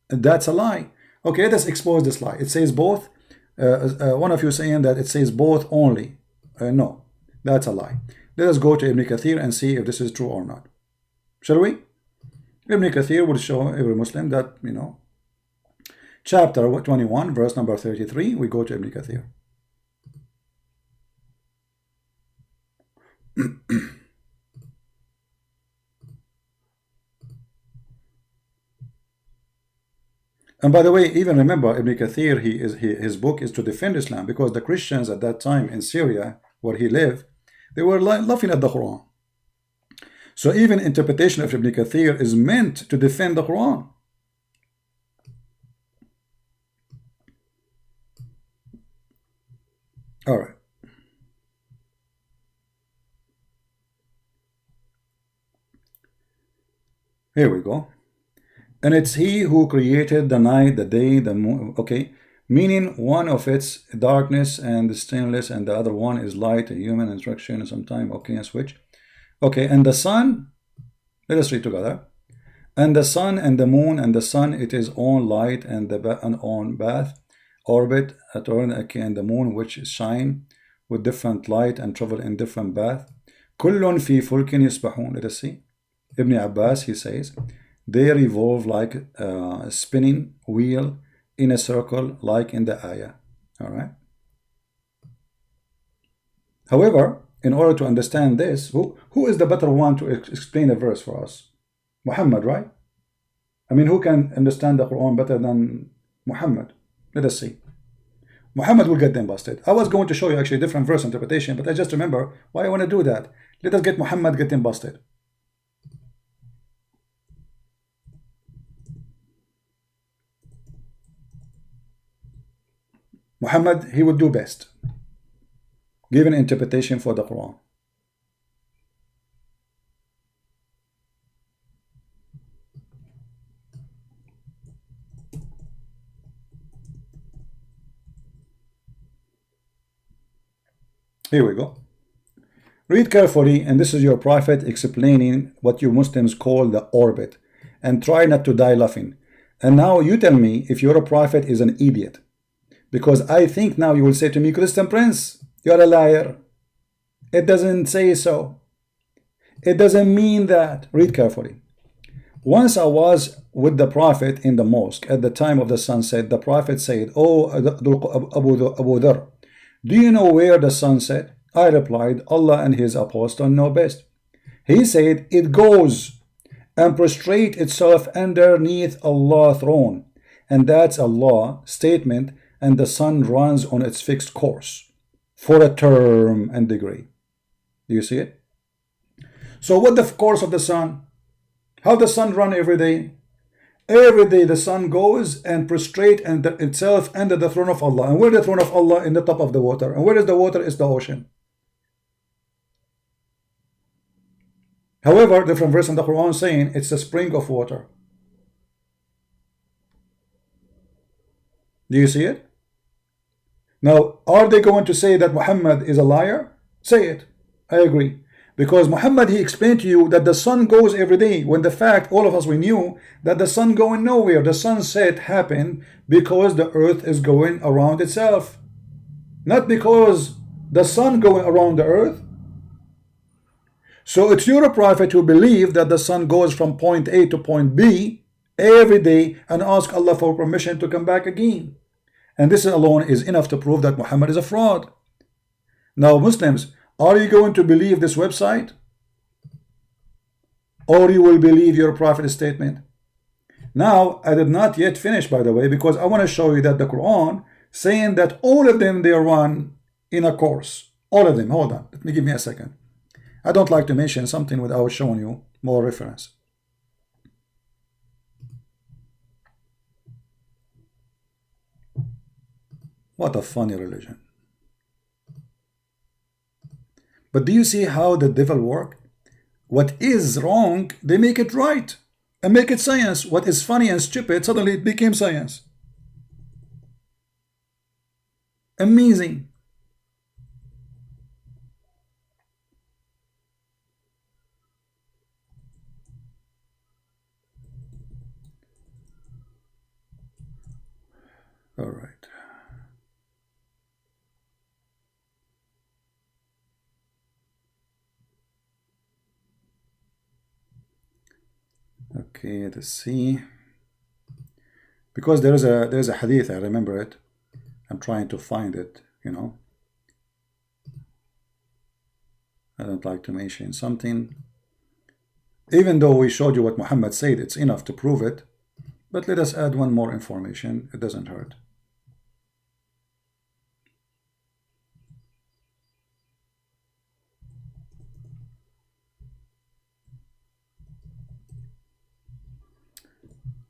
That's a lie. Okay, let us expose this lie. It says both. One of you saying that it says both only. No, that's a lie. Let us go to Ibn Kathir and see if this is true or not. Shall we? Ibn Kathir will show every Muslim that, you know, chapter 21, verse number 33, we go to Ibn Kathir. And by the way, even remember, Ibn Kathir, his book is to defend Islam, because the Christians at that time in Syria, where he lived, they were laughing at the Quran. So even interpretation of Ibn Kathir is meant to defend the Quran. All right. Here we go. And it's he who created the night, the day, the moon. Okay. Meaning one of its darkness and stainless, and the other one is light, a human instruction, sometime. Okay, a switch. Okay, and the sun, let us read together. And the sun and the moon and the sun, it is own light and the own bath, orbit, okay, and the moon which shine with different light and travel in different path. كل في فلك يسبحون. Let us see. Ibn Abbas, he says, they revolve like a spinning wheel in a circle, like in the ayah. All right. However, in order to understand this, who is the better one to explain a verse for us? Muhammad, right? I mean, who can understand the Quran better than Muhammad? Let us see. Muhammad will get them busted. I was going to show you actually a different verse interpretation, but I just remember why I want to do that. Let us get Muhammad, get them busted. Muhammad, he would do best. Give an interpretation for the Quran. Here we go. Read carefully, and this is your prophet explaining what you Muslims call the orbit, and try not to die laughing. And now you tell me if your prophet is an idiot, because I think now you will say to me, Christian Prince, you're a liar. It doesn't say so. It doesn't mean that. Read carefully. Once I was with the prophet in the mosque at the time of the sunset. The prophet said, "Oh, Abu Dhar, do you know where the sun set?" I replied, "Allah and his apostle know best." He said, "It goes and prostrate itself underneath Allah's throne, and that's Allah statement, and the sun runs on its fixed course for a term and degree." Do you see it? So what the course of the sun? How the sun run every day? Every day the sun goes and prostrate itself under the throne of Allah. And where the throne of Allah? In the top of the water. And where is the water? Is the ocean. However, different verse in the Quran saying it's a spring of water. Do you see it? Now, are they going to say that Muhammad is a liar? Say it. I agree. Because Muhammad, he explained to you that the sun goes every day, when the fact, all of us, we knew that the sun going nowhere. The sunset happened because the earth is going around itself. Not because the sun going around the earth. So it's your prophet who believe that the sun goes from point A to point B every day and ask Allah for permission to come back again. And this alone is enough to prove that Muhammad is a fraud. Now, Muslims, are you going to believe this website? Or you will believe your prophet's statement? Now, I did not yet finish, by the way, because I want to show you that the Quran saying that all of them, they run in a course. All of them. Hold on. Let me give me a second. I don't like to mention something without showing you more reference. What a funny religion. But do you see how the devil works? What is wrong, they make it right and make it science. What is funny and stupid, suddenly it became science. Amazing. All right. Okay, let's see. Because there is a hadith, I remember it. I'm trying to find it, you know. I don't like to mention something. Even though we showed you what Muhammad said, it's enough to prove it. But let us add one more information. It doesn't hurt.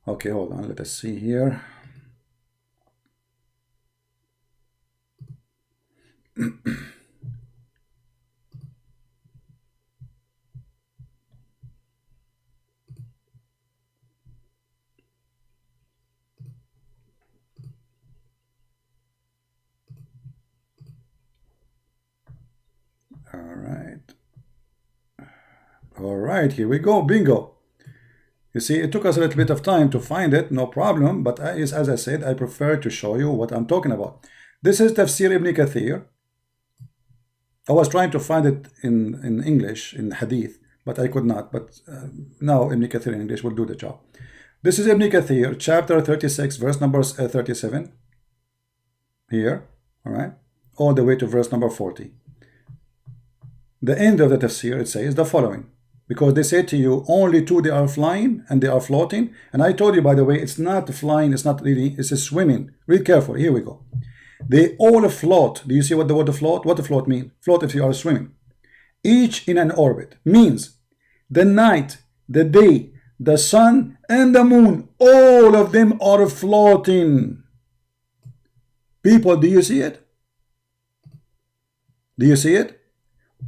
Okay, hold on, let us see here. All right, here we go, bingo. You see, it took us a little bit of time to find it, no problem, but as I said, I prefer to show you what I'm talking about. This is Tafsir Ibn Kathir. I was trying to find it in English, in Hadith, but I could not. But now Ibn Kathir in English will do the job. This is Ibn Kathir, chapter 36, verse number 37. Here, all right, all the way to verse number 40. The end of the tafsir, it says the following. Because they say to you, only two they are flying and they are floating. And I told you, by the way, it's not flying, it's not really, it's a swimming. Read carefully, here we go. They all float. Do you see what the word float? What the float mean? Float if you are swimming. Each in an orbit. Means the night, the day, the sun, and the moon, all of them are floating. People, do you see it? Do you see it?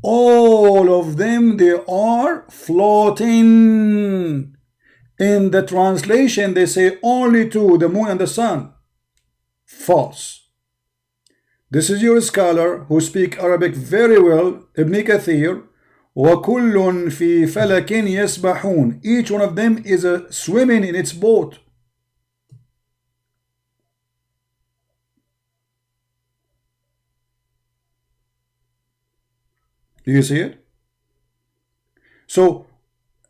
All of them, they are floating. In the translation, they say only two, the moon and the sun. False. This is your scholar who speak Arabic very well, Ibn Kathir. وَكُلٌّ فِي فَلَكٍ يَسْبَحُونَ. Each one of them is swimming in its boat. Do you see it? So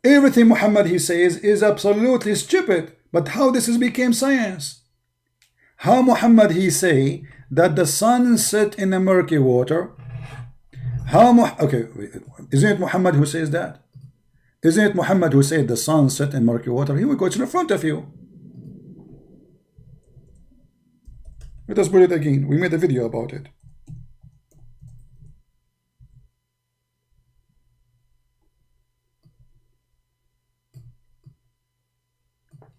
everything Muhammad he says is absolutely stupid. But how this has become science? How Muhammad he say that the sun set in a murky water? Okay, isn't it Muhammad who says that? Isn't it Muhammad who said the sun set in murky water? Here we go, it's in front of you. Let us put it again. We made a video about it.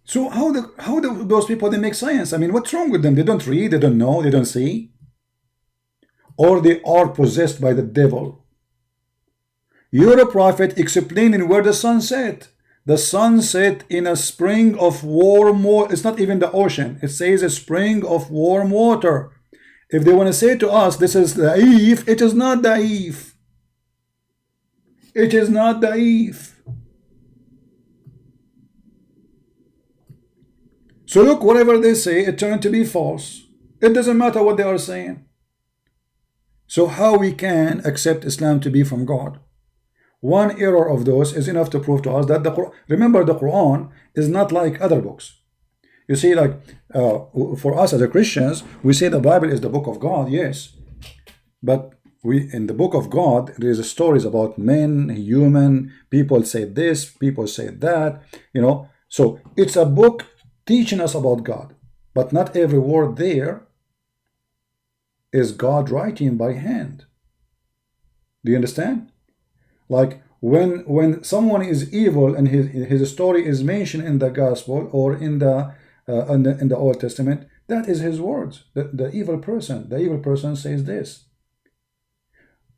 So how those people, they make science? I mean, what's wrong with them? They don't read, they don't know, they don't see, or they are possessed by the devil. You're a prophet explaining where the sun set. The sun set in a spring of warm water. It's not even the ocean. It says a spring of warm water. If they want to say to us this is da'if, it is not da'if. It is not da'if. So look, whatever they say, it turned to be false. It doesn't matter what they are saying. So how we can accept Islam to be from God? One error of those is enough to prove to us that the Quran, remember, the Quran is not like other books. You see, like for us as a Christians, we say the Bible is the book of God, yes. But in the book of God, there is stories about men, human, people say this, people say that, you know. So it's a book teaching us about God, but not every word there is God writing by hand. Do you understand? Like when someone is evil and his story is mentioned in the gospel or in the Old Testament, that is his words. The evil person says this.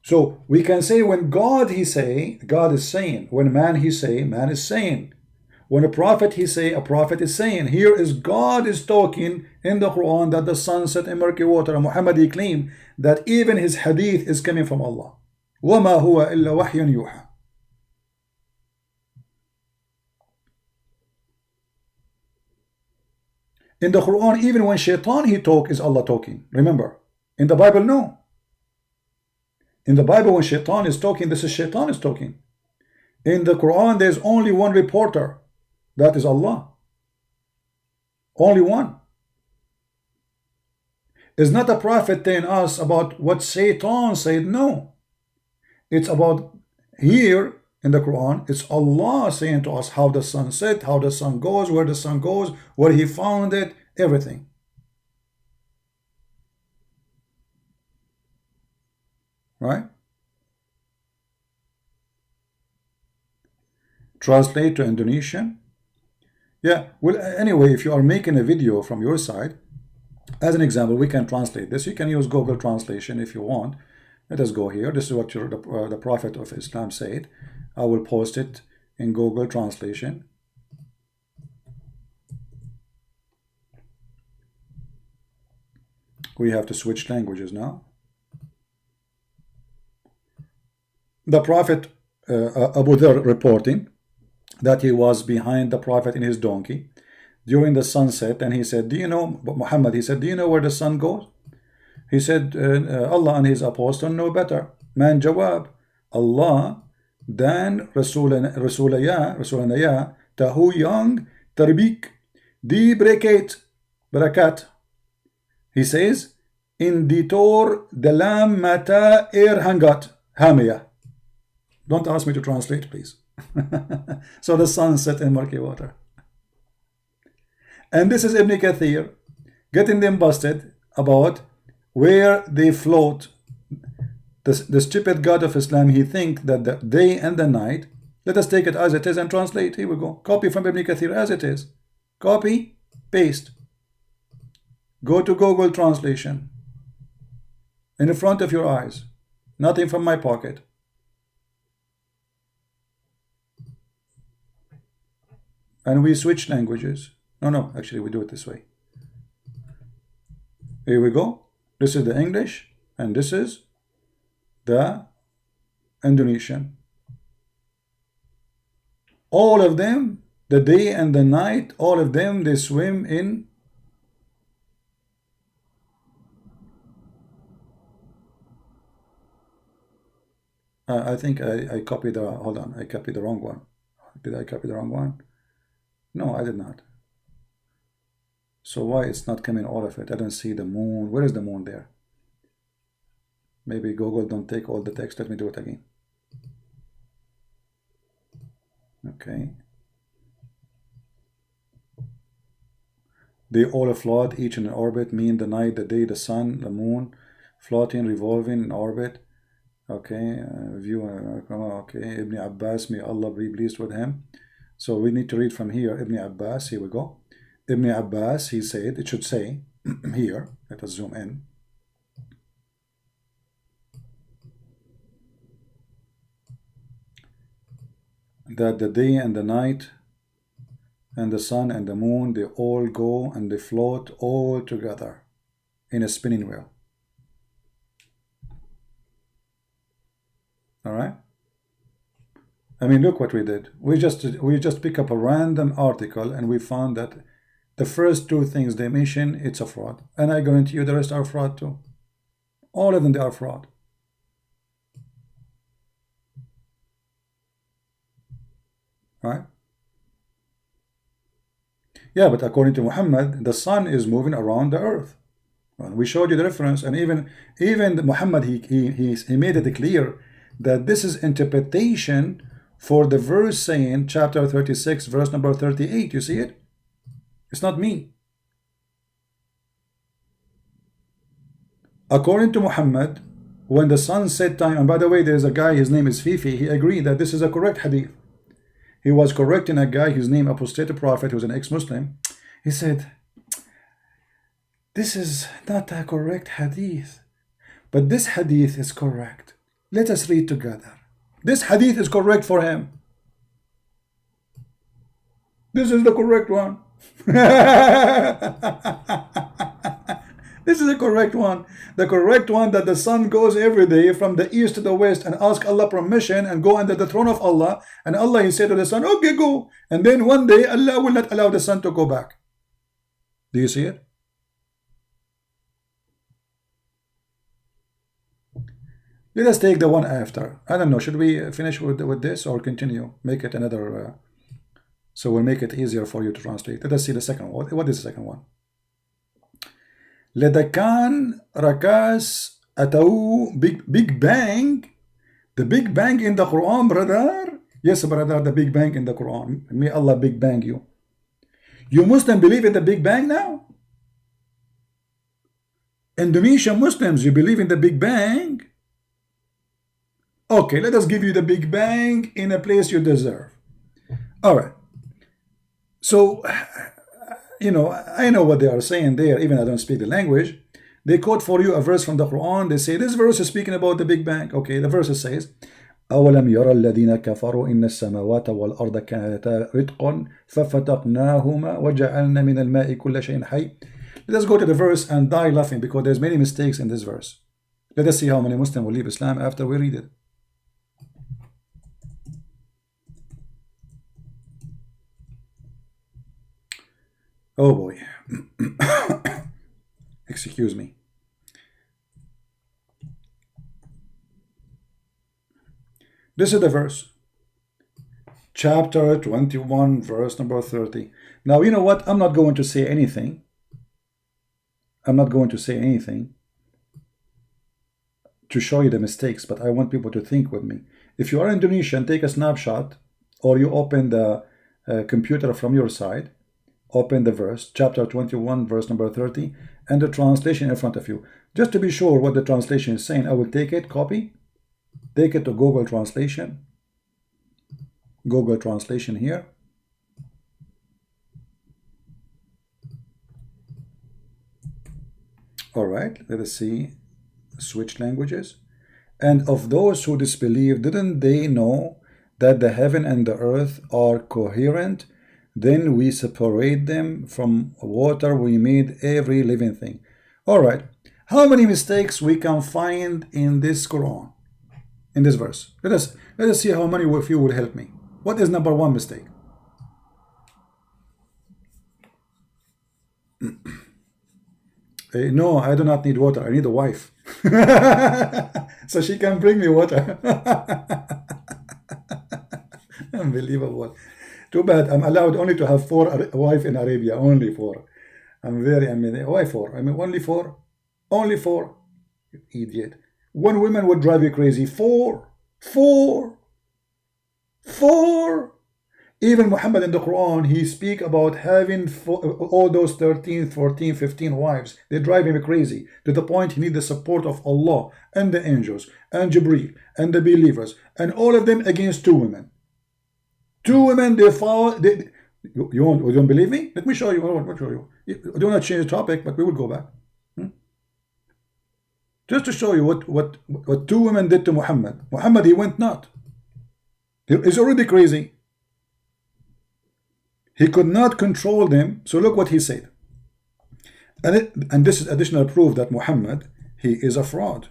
So we can say when God he say, God is saying. When man he say, man is saying. When a prophet he say, a prophet is saying. Here is God is talking in the Quran that the sun set in murky water. And Muhammad he claimed that even his hadith is coming from Allah. وَمَا هُوَ إِلَّا وَحْيٌ يُوحَى. In the Quran, even when shaitan he talk, is Allah talking. Remember, in the Bible, no. In the Bible, when shaitan is talking, this is shaitan is talking. In the Quran, there's only one reporter. That is Allah. Only one. It's not a prophet telling us about what Satan said. No. It's about here in the Quran, it's Allah saying to us how the sun set, how the sun goes, where the sun goes, where he found it, everything. Right? Translate to Indonesian. Yeah, well, anyway, if you are making a video from your side, as an example, we can translate this. You can use Google Translation if you want. Let us go here. This is what the Prophet of Islam said. I will post it in Google Translation. We have to switch languages now. The Prophet Abu Dhar reporting that he was behind the Prophet in his donkey during the sunset, and he said, do you know, Muhammad, he said, do you know where the sun goes? He said, Allah and his apostle know better. Man jawab, Allah dan Rasulaya tahu yang tarbik di barakat. He says, in ditor dalam mata hangat hamia. Don't ask me to translate, please. So the sun set in murky water. And this is Ibn Kathir getting them busted about where they float. The stupid God of Islam, he think that the day and the night, let us take it as it is and translate. Here we go. Copy from Ibn Kathir as it is. Copy, paste. Go to Google Translation. In the front of your eyes. Nothing from my pocket. And we switch languages. No, actually we do it this way. Here we go. This is the English, and this is the Indonesian. All of them, the day and the night, all of them, they swim in I think I copied the, hold on, I copied the wrong one. Did I copy the wrong one? No, I did not. So why it's not coming all of it? I don't see the moon. Where is the moon there? Maybe Google don't take all the text. Let me do it again. Okay. They all float, each in an orbit, mean the night, the day, the sun, the moon, floating, revolving in orbit. Okay, okay, Ibn Abbas, may Allah be pleased with him. So we need to read from here, Ibn Abbas, here we go. Ibn Abbas, he said, it should say, here, let us zoom in. That the day and the night and the sun and the moon, they all go and they float all together in a spinning wheel. All right. I mean, look what we did. We just pick up a random article and we found that the first two things they mention, it's a fraud. And I guarantee you the rest are fraud too. All of them, they are fraud. Right? Yeah, but according to Muhammad, the sun is moving around the earth. Well, we showed you the reference, and even Muhammad, he made it clear that this is interpretation for the verse saying, chapter 36, verse number 38. You see it? It's not me. According to Muhammad, when the sun set time, and by the way, there's a guy, his name is Fifi, he agreed that this is a correct hadith. He was correcting a guy, his name apostated prophet, who was an ex-Muslim. He said, this is not a correct hadith, but this hadith is correct. Let us read together. This hadith is correct for him. This is the correct one. This is the correct one. The correct one that the sun goes every day from the east to the west and ask Allah permission and go under the throne of Allah. And Allah, he said to the sun, okay, go. And then one day Allah will not allow the sun to go back. Do you see it? Let us take the one after. I don't know. Should we finish with this or continue? Make it another. So we'll make it easier for you to translate. Let us see the second one. What is the second one? Ledakan rakas atau big bang. The big bang in the Quran, brother. Yes, brother, the big bang in the Quran. May Allah big bang you. You Muslims believe in the big bang now? Indonesian Muslims, you believe in the big bang? Okay, let us give you the big bang in a place you deserve. All right. So, you know, I know what they are saying there, even I don't speak the language. They quote for you a verse from the Quran. They say this verse is speaking about the Big Bang. Okay, the verse says, أولم يرى الذين كفروا إن السماوات والأرض كانتا رتقا ففتقناهما وجعلنا من الماء كل شيء حي. Let us go to the verse and die laughing because there's many mistakes in this verse. Let us see how many Muslims will leave Islam after we read it. Oh boy. Excuse me. This is the verse. Chapter 21, verse number 30. Now, you know what? I'm not going to say anything. I'm not going to say anything to show you the mistakes, but I want people to think with me. If you are Indonesian, take a snapshot, or you open the computer from your side, open the verse, chapter 21, verse number 30, and the translation in front of you. Just to be sure what the translation is saying, I will take it, copy, take it to Google Translation. Google Translation here. All right, let us see. Switch languages. And of those who disbelieve, didn't they know that the heaven and the earth are coherent? Then we separate them from water. We made every living thing. All right. How many mistakes we can find in this Quran, in this verse? Let us see how many of you will help me. What is number one mistake? No, I do not need water. I need a wife. So she can bring me water. Unbelievable. Too bad. I'm allowed only to have 4 wives in Arabia. Only 4. Why 4? I mean, only 4. Only 4. You idiot. 1 woman would drive you crazy. 4. 4. 4. Even Muhammad in the Quran, he speak about having all those 13, 14, 15 wives. They drive him crazy to the point he needs the support of Allah and the angels and Jibreel and the believers and all of them against 2 women. 2 women, they follow. You don't believe me? Let me show you. I'll show you. I don't want to change the topic, but we will go back. Just to show you what 2 women did to Muhammad. Muhammad, he went not. He's already crazy. He could not control them. So look what he said. And this is additional proof that Muhammad, he is a fraud.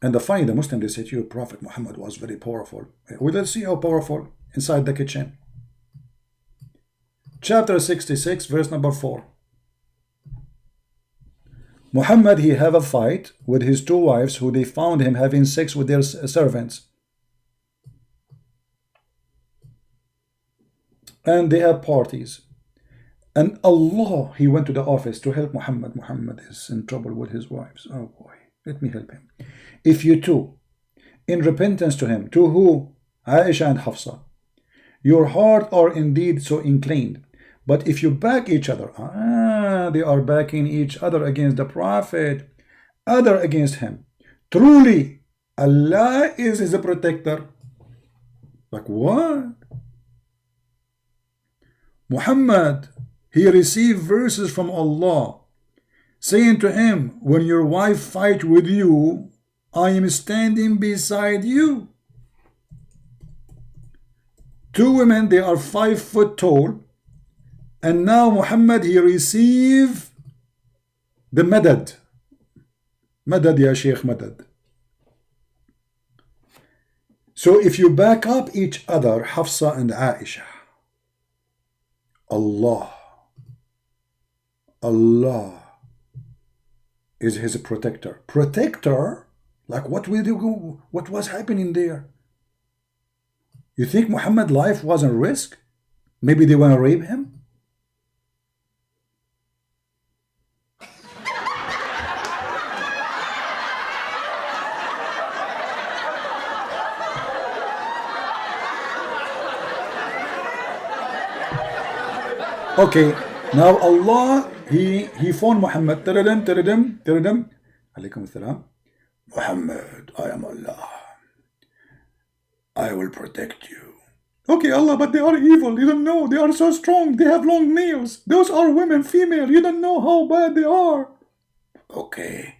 And the Muslim, they say to you, Prophet Muhammad was very powerful. We will see how powerful inside the kitchen. Chapter 66, verse number 4. Muhammad, he have a fight with his 2 wives who they found him having sex with their servants. And they have parties. And Allah, he went to the office to help Muhammad. Muhammad is in trouble with his wives. Oh boy, let me help him. If you two, in repentance to him, to who? Aisha and Hafsa, your heart are indeed so inclined. But if you back each other, they are backing each other against the Prophet, other against him. Truly, Allah is his protector. Like what? Muhammad, he received verses from Allah saying to him, when your wife fight with you, I am standing beside you. 2 women, they are 5 foot tall. And now Muhammad, he received the madad. Madad, ya Sheikh, madad. So if you back up each other, Hafsa and Aisha, Allah is his protector. Protector? Like what will you go? What was happening there? You think Muhammad's life was at risk? Maybe they want to rape him? Okay, now Allah, he phoned Muhammad. Alaykum assalam. Muhammad, I am Allah. I will protect you. Okay, Allah, but they are evil. You don't know. They are so strong. They have long nails. Those are women, female. You don't know how bad they are. Okay,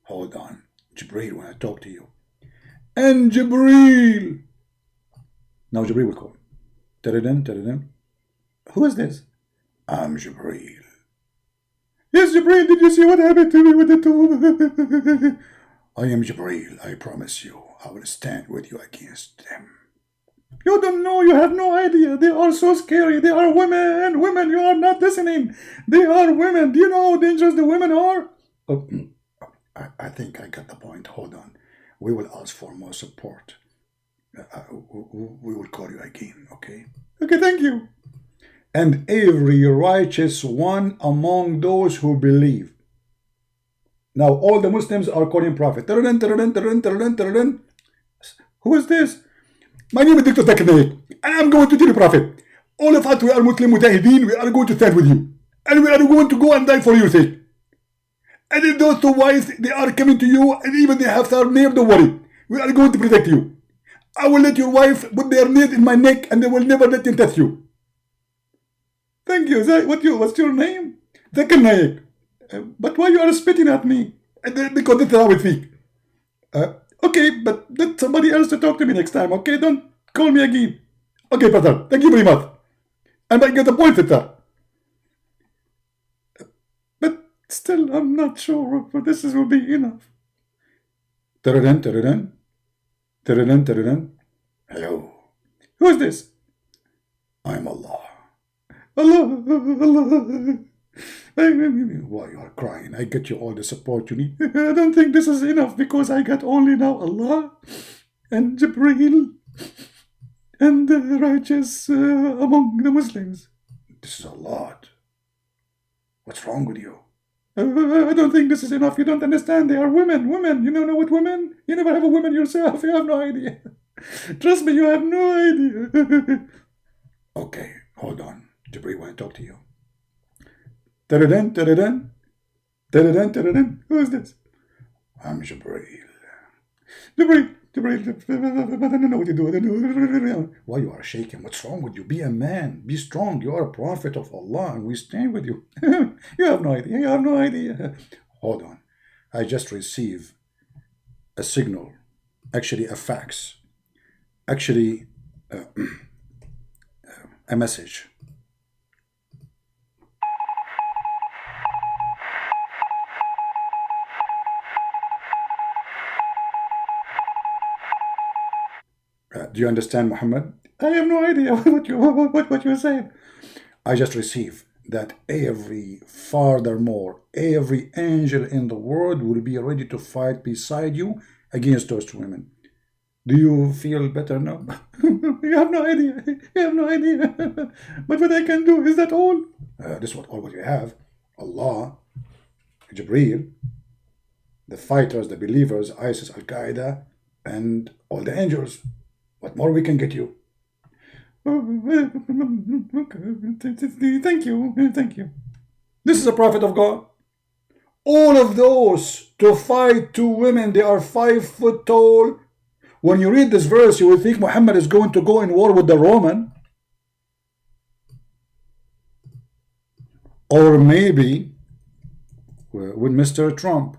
hold on. Jibreel, when I talk to you. And Jibreel. Now Jibreel will call. Tadadam. Who is this? I'm Jibreel. Yes, Jibreel, did you see what happened to me with the two? I am Jibreel, I promise you. I will stand with you against them. You don't know, you have no idea. They are so scary. They are women. Women, you are not listening. They are women. Do you know how dangerous the women are? Oh, I think I got the point. Hold on. We will ask for more support. We will call you again, okay? Okay, thank you. And every righteous one among those who believe. Now, all the Muslims are calling Prophet. Who is this? My name is Dr. Zakir Naik, and I'm going to tell you, Prophet. All of us, we are Muslim Mujahideen, we are going to stand with you. And we are going to go and die for your sake. And if those two wives, they are coming to you, and even they have their name, don't worry. We are going to protect you. I will let your wife put their nails in my neck, and they will never let them touch you. Thank you. What's your name? Zakir Naik. But why you are spitting at me? Because that's how we think. Okay, but let somebody else to talk to me next time, okay? Don't call me again. Okay, brother. Thank you very much. And I get the point with that. But still, I'm not sure if this will be enough. Hello. Who is this? I'm Allah. Allah. Why you are crying? I get you all the support you need. I don't think this is enough because I got only now Allah and Jibreel and the righteous among the Muslims. This is a lot. What's wrong with you? I don't think this is enough. You don't understand. They are women. Women. You don't know what women? You never have a woman yourself. You have no idea. Trust me, you have no idea. Okay, hold on. Jibreel, want to talk to you. Who is this? I'm Jibreel. Jibreel, I don't know what you do. Why you are shaking? What's wrong with you? Be a man. Be strong. You are a prophet of Allah and we stand with you. You have no idea. Hold on. I just received a signal. Actually, a fax. Actually, a message. Do you understand, Muhammad? I have no idea what you're saying. I just received that every angel in the world will be ready to fight beside you against those two women. Do you feel better now? You have no idea. But what I can do, is that all? This is all what you have. Allah, Jibreel, the fighters, the believers, ISIS, Al-Qaeda, and all the angels. What more we can get you? Thank you. This is a prophet of God. All of those to fight two women, they are 5 foot tall. When you read this verse, you will think Muhammad is going to go in war with the Roman. Or maybe with Mr. Trump.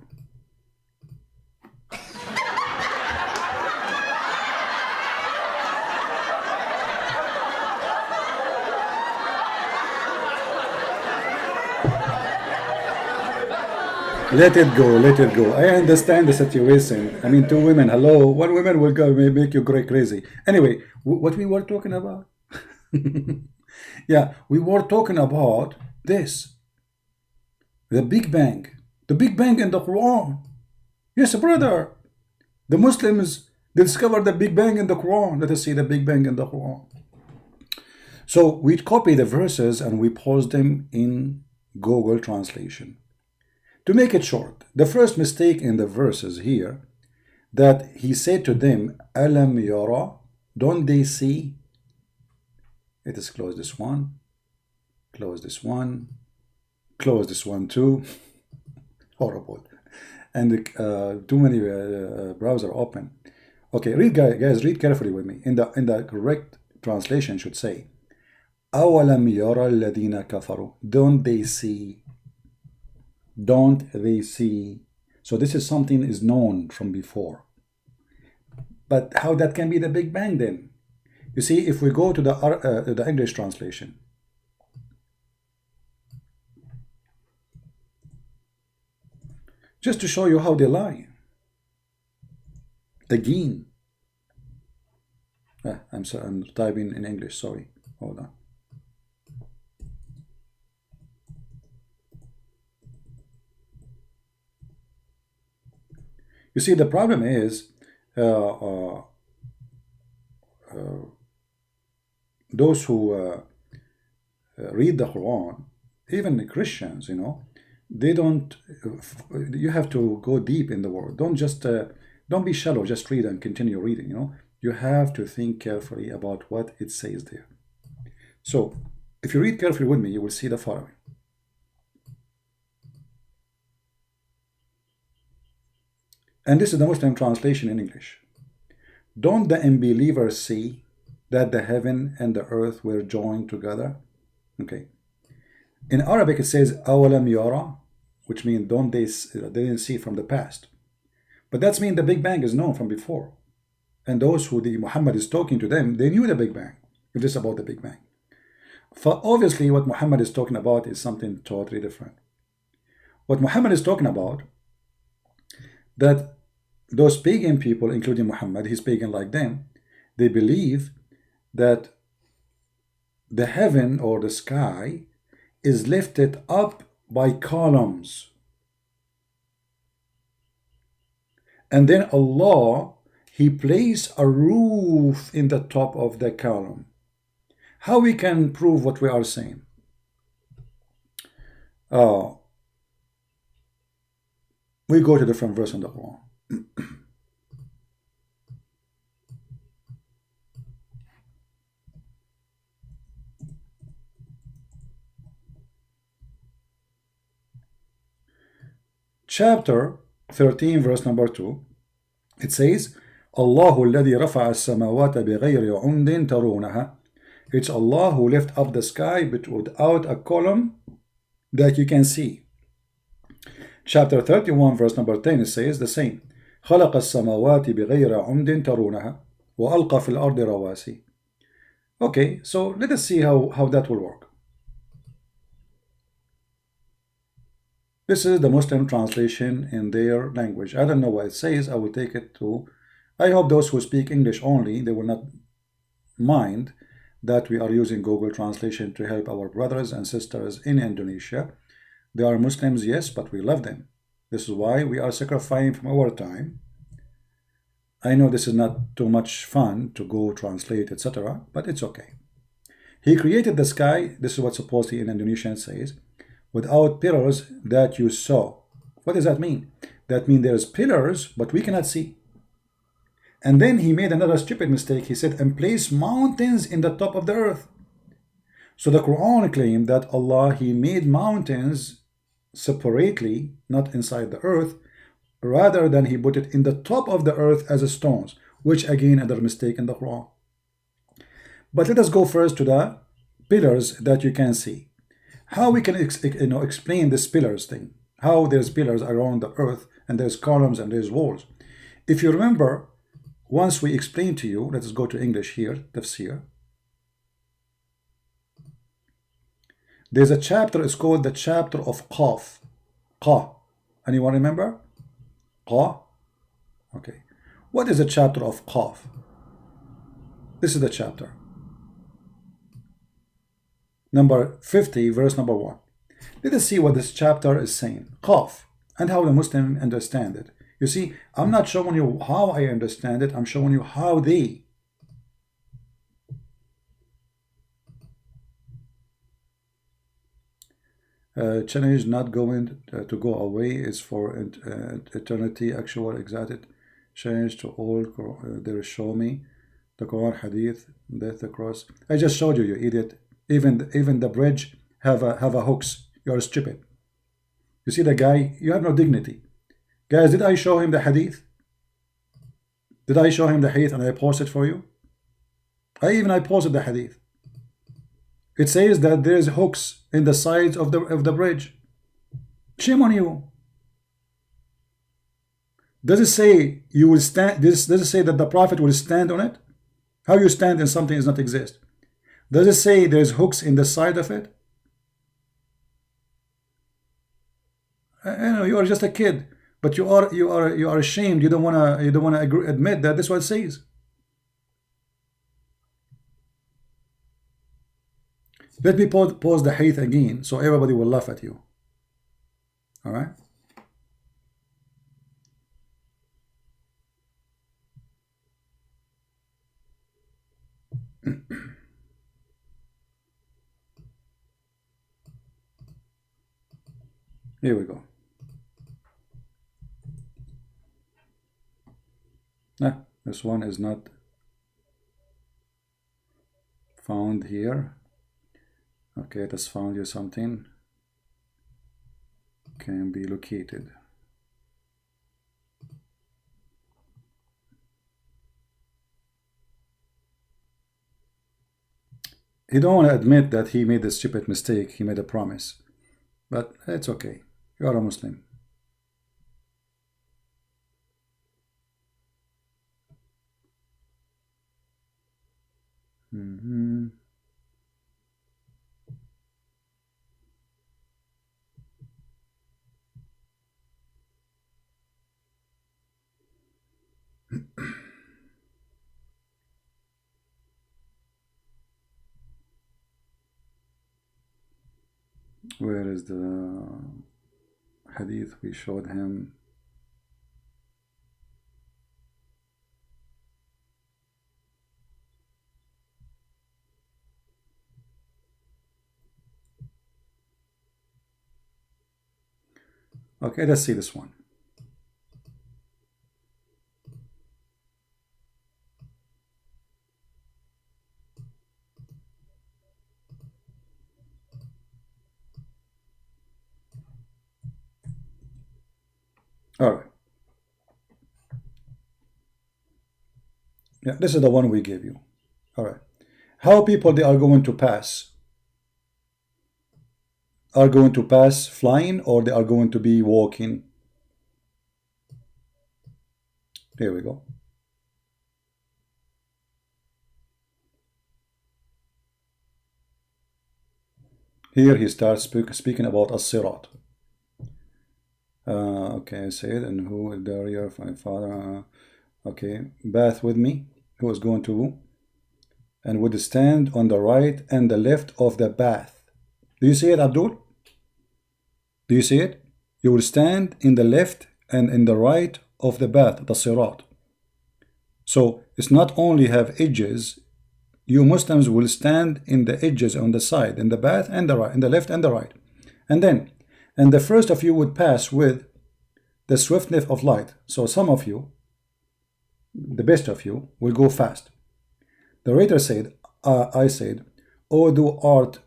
Let it go. I understand the situation. I mean, two women, hello. One woman will go make you crazy. Anyway, what we were talking about? Yeah, we were talking about this. The Big Bang. The Big Bang in the Quran. Yes, brother. The Muslims discovered the Big Bang in the Quran. Let us see the Big Bang in the Quran. So we copy the verses and we post them in Google Translation. To make it short, the first mistake in the verses here, that he said to them, Alam yara, don't they see? Let us close this one, close this one, close this one too. Horrible. And too many browser open. Okay, read guys, read carefully with me. In the correct translation should say, أَوَلَمْ يَرَى الَّذِينَ كَفَرُوا. Don't they see? Don't they see? So this is something is known from before. But how that can be the Big Bang then? You see, if we go to the English translation, just to show you how they lie. Again. I'm sorry, I'm typing in English, sorry. Hold on. You see, the problem is those who read the Quran, even the Christians, you know, they don't, you have to go deep in the word. Don't just, don't be shallow, just read and continue reading, you know. You have to think carefully about what it says there. So, if you read carefully with me, you will see the following. And this is the Muslim translation in English. Don't the unbelievers see that the heaven and the earth were joined together? Okay. In Arabic it says أَوَلَمْ يَرَى, which means don't they didn't see from the past. But that's mean the Big Bang is known from before. And those who Muhammad is talking to them, they knew the Big Bang. If this is about the Big Bang. For obviously what Muhammad is talking about is something totally different. What Muhammad is talking about, that those pagan people, including Muhammad, he's pagan like them, they believe that the heaven or the sky is lifted up by columns. And then Allah, He placed a roof in the top of the column. How we can prove what we are saying? We go to different verse in the Quran. Chapter 13, verse number 2. It says, Allahu alladhi rafa'a as-samawata bighayri 'umdin tarunaha. It's Allah who lifted up the sky but without a column that you can see. Chapter 31, verse number 10, it says the same. خلق السماوات بغير عمد ترونها وألقى في الأرض رواسي. Okay, so let us see how that will work. This is the Muslim translation in their language. I don't know what it says. I will take it to... I hope those who speak English only, they will not mind that we are using Google Translation to help our brothers and sisters in Indonesia. They are Muslims, yes, but we love them. This is why we are sacrificing from our time. I know this is not too much fun to go translate, etc., but it's okay. He created the sky, this is what supposedly in Indonesian says, without pillars that you saw. What does that mean? That means there's pillars, but we cannot see. And then he made another stupid mistake. He said, and place mountains in the top of the earth. So the Quran claimed that Allah, He made mountains separately, not inside the earth, rather than He put it in the top of the earth as a stones, which again another mistake in the Quran. But let us go first to the pillars that you can see. How we can explain this pillars thing, how there's pillars around the earth and there's columns and there's walls. If you remember, once we explained to you, let us go to English here, tafsir. There's a chapter, it's called the chapter of Qaf. Qa. Anyone remember? Qa? Okay. What is the chapter of Qaf? This is the chapter. Number 50, verse number 1. Let us see what this chapter is saying. Qaf. And how the Muslim understand it. You see, I'm not showing you how I understand it. I'm showing you how they. Challenge not going to go away is for eternity. Actual exacted change to all. There show me the Quran, Hadith, death, the cross. I just showed you, you idiot. Even the bridge have a hooks. You're stupid. You see the guy. You have no dignity, guys. Did I show him the Hadith? Did I show him the Hadith and I post it for you? I posted the hadith. It says that there is hooks in the sides of the bridge. Shame on you. Does it say you will stand? Does it say that the Prophet will stand on it? How you stand in something does not exist? Does it say there's hooks in the side of it? I know you are just a kid, but you are ashamed. You don't wanna admit that this is what it says. Let me pause the hadith again so everybody will laugh at you. All right. Here we go. Nah, this one is not found here. Okay, it has found you something. Can be located. He don't want to admit that he made a stupid mistake. He made a promise, but it's okay. You are a Muslim. Where is the hadith we showed him? Okay, let's see this one. All right. Yeah, this is the one we gave you. All right. How people they are going to pass? Are going to pass flying or they are going to be walking? Here we go. Here he starts speaking about as-sirat. Okay, say it. And who is there? Your father? Okay, bath with me. Who is going to? And would stand on the right and the left of the bath. Do you see it, Abdul? Do you see it? You will stand in the left and in the right of the bath, the sirat. So it's not only have edges. You Muslims will stand in the edges on the side, in the bath and the right, in the left and the right. And then, and the first of you would pass with the swiftness of light. So some of you, the best of you, will go fast. The writer said, I said, "O thou art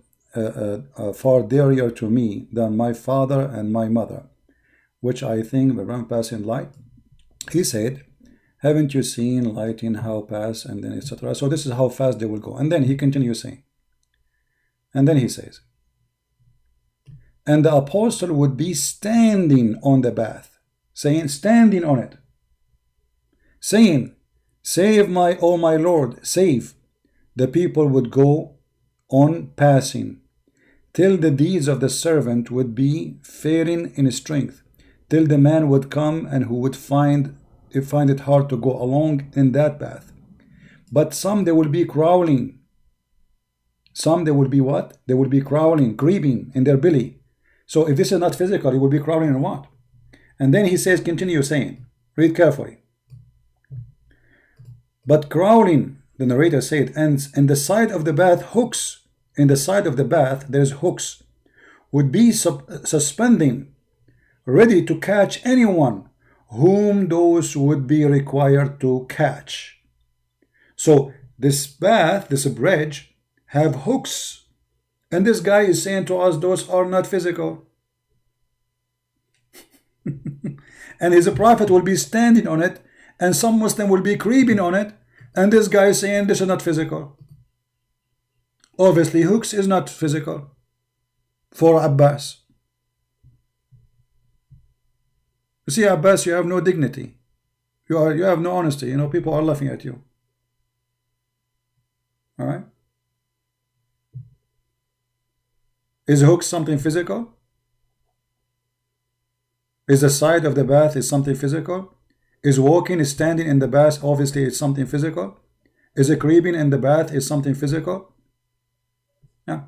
far dearer to me than my father and my mother, which I think will run past in light." He said, "Haven't you seen lighting how pass?" And then etc. So this is how fast they will go. And then he continues saying, and then he says, and the apostle would be standing on the bath, saying, standing on it, saying, "Save my, O my Lord, save." The people would go on passing, till the deeds of the servant would be failing in strength, till the man would come and who would find it hard to go along in that path. But some they will be crawling. Some they will be what? They will be crawling, creeping in their belly. So if this is not physical, it will be crawling in what? And then he says, continue saying, read carefully. But crawling, the narrator said, and in the side of the bath, hooks. In the side of the bath, there's hooks. Would be suspending, ready to catch anyone whom those would be required to catch. So this bath, this bridge, have hooks. And this guy is saying to us, those are not physical. And his prophet will be standing on it, and some Muslim will be creeping on it, and this guy is saying this is not physical. Obviously, hooks is not physical for Abbas. You see, Abbas, you have no dignity. You have no honesty. You know, people are laughing at you. All right. Is hooks something physical? Is the side of the bath is something physical? Is walking, is standing in the bath, obviously it's something physical? Is it creeping in the bath is something physical? Yeah.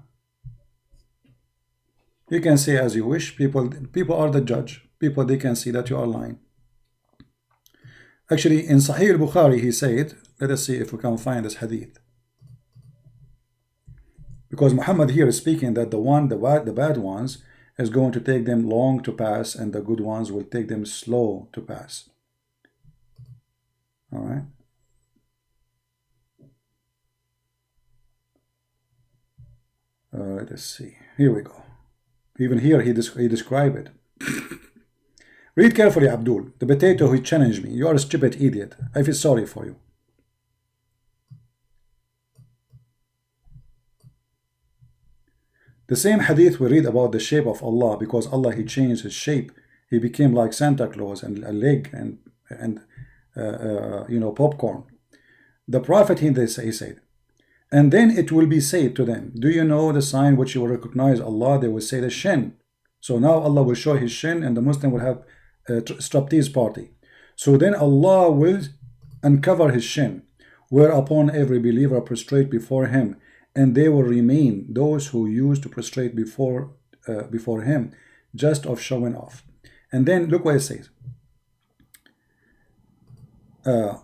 You can say as you wish. People are the judge. People, they can see that you are lying. Actually, in Sahih al-Bukhari, he said, let us see if we can find this hadith. Because Muhammad here is speaking that the bad ones is going to take them long to pass, and the good ones will take them slow to pass. All right. Let us see. Here we go. Even here he described it. Read carefully, Abdul. The potato who challenged me. You are a stupid idiot. I feel sorry for you. The same hadith we read about the shape of Allah, because Allah, he changed his shape. He became like Santa Claus and a leg and you know, popcorn. The Prophet, he said, and then it will be said to them, do you know the sign which you will recognize Allah? They will say the shin. So now Allah will show his shin, and the Muslim will have a striptease party. So then Allah will uncover his shin, whereupon every believer prostrate before him, and they will remain those who used to prostrate before him, just of showing off. And then look what it says. And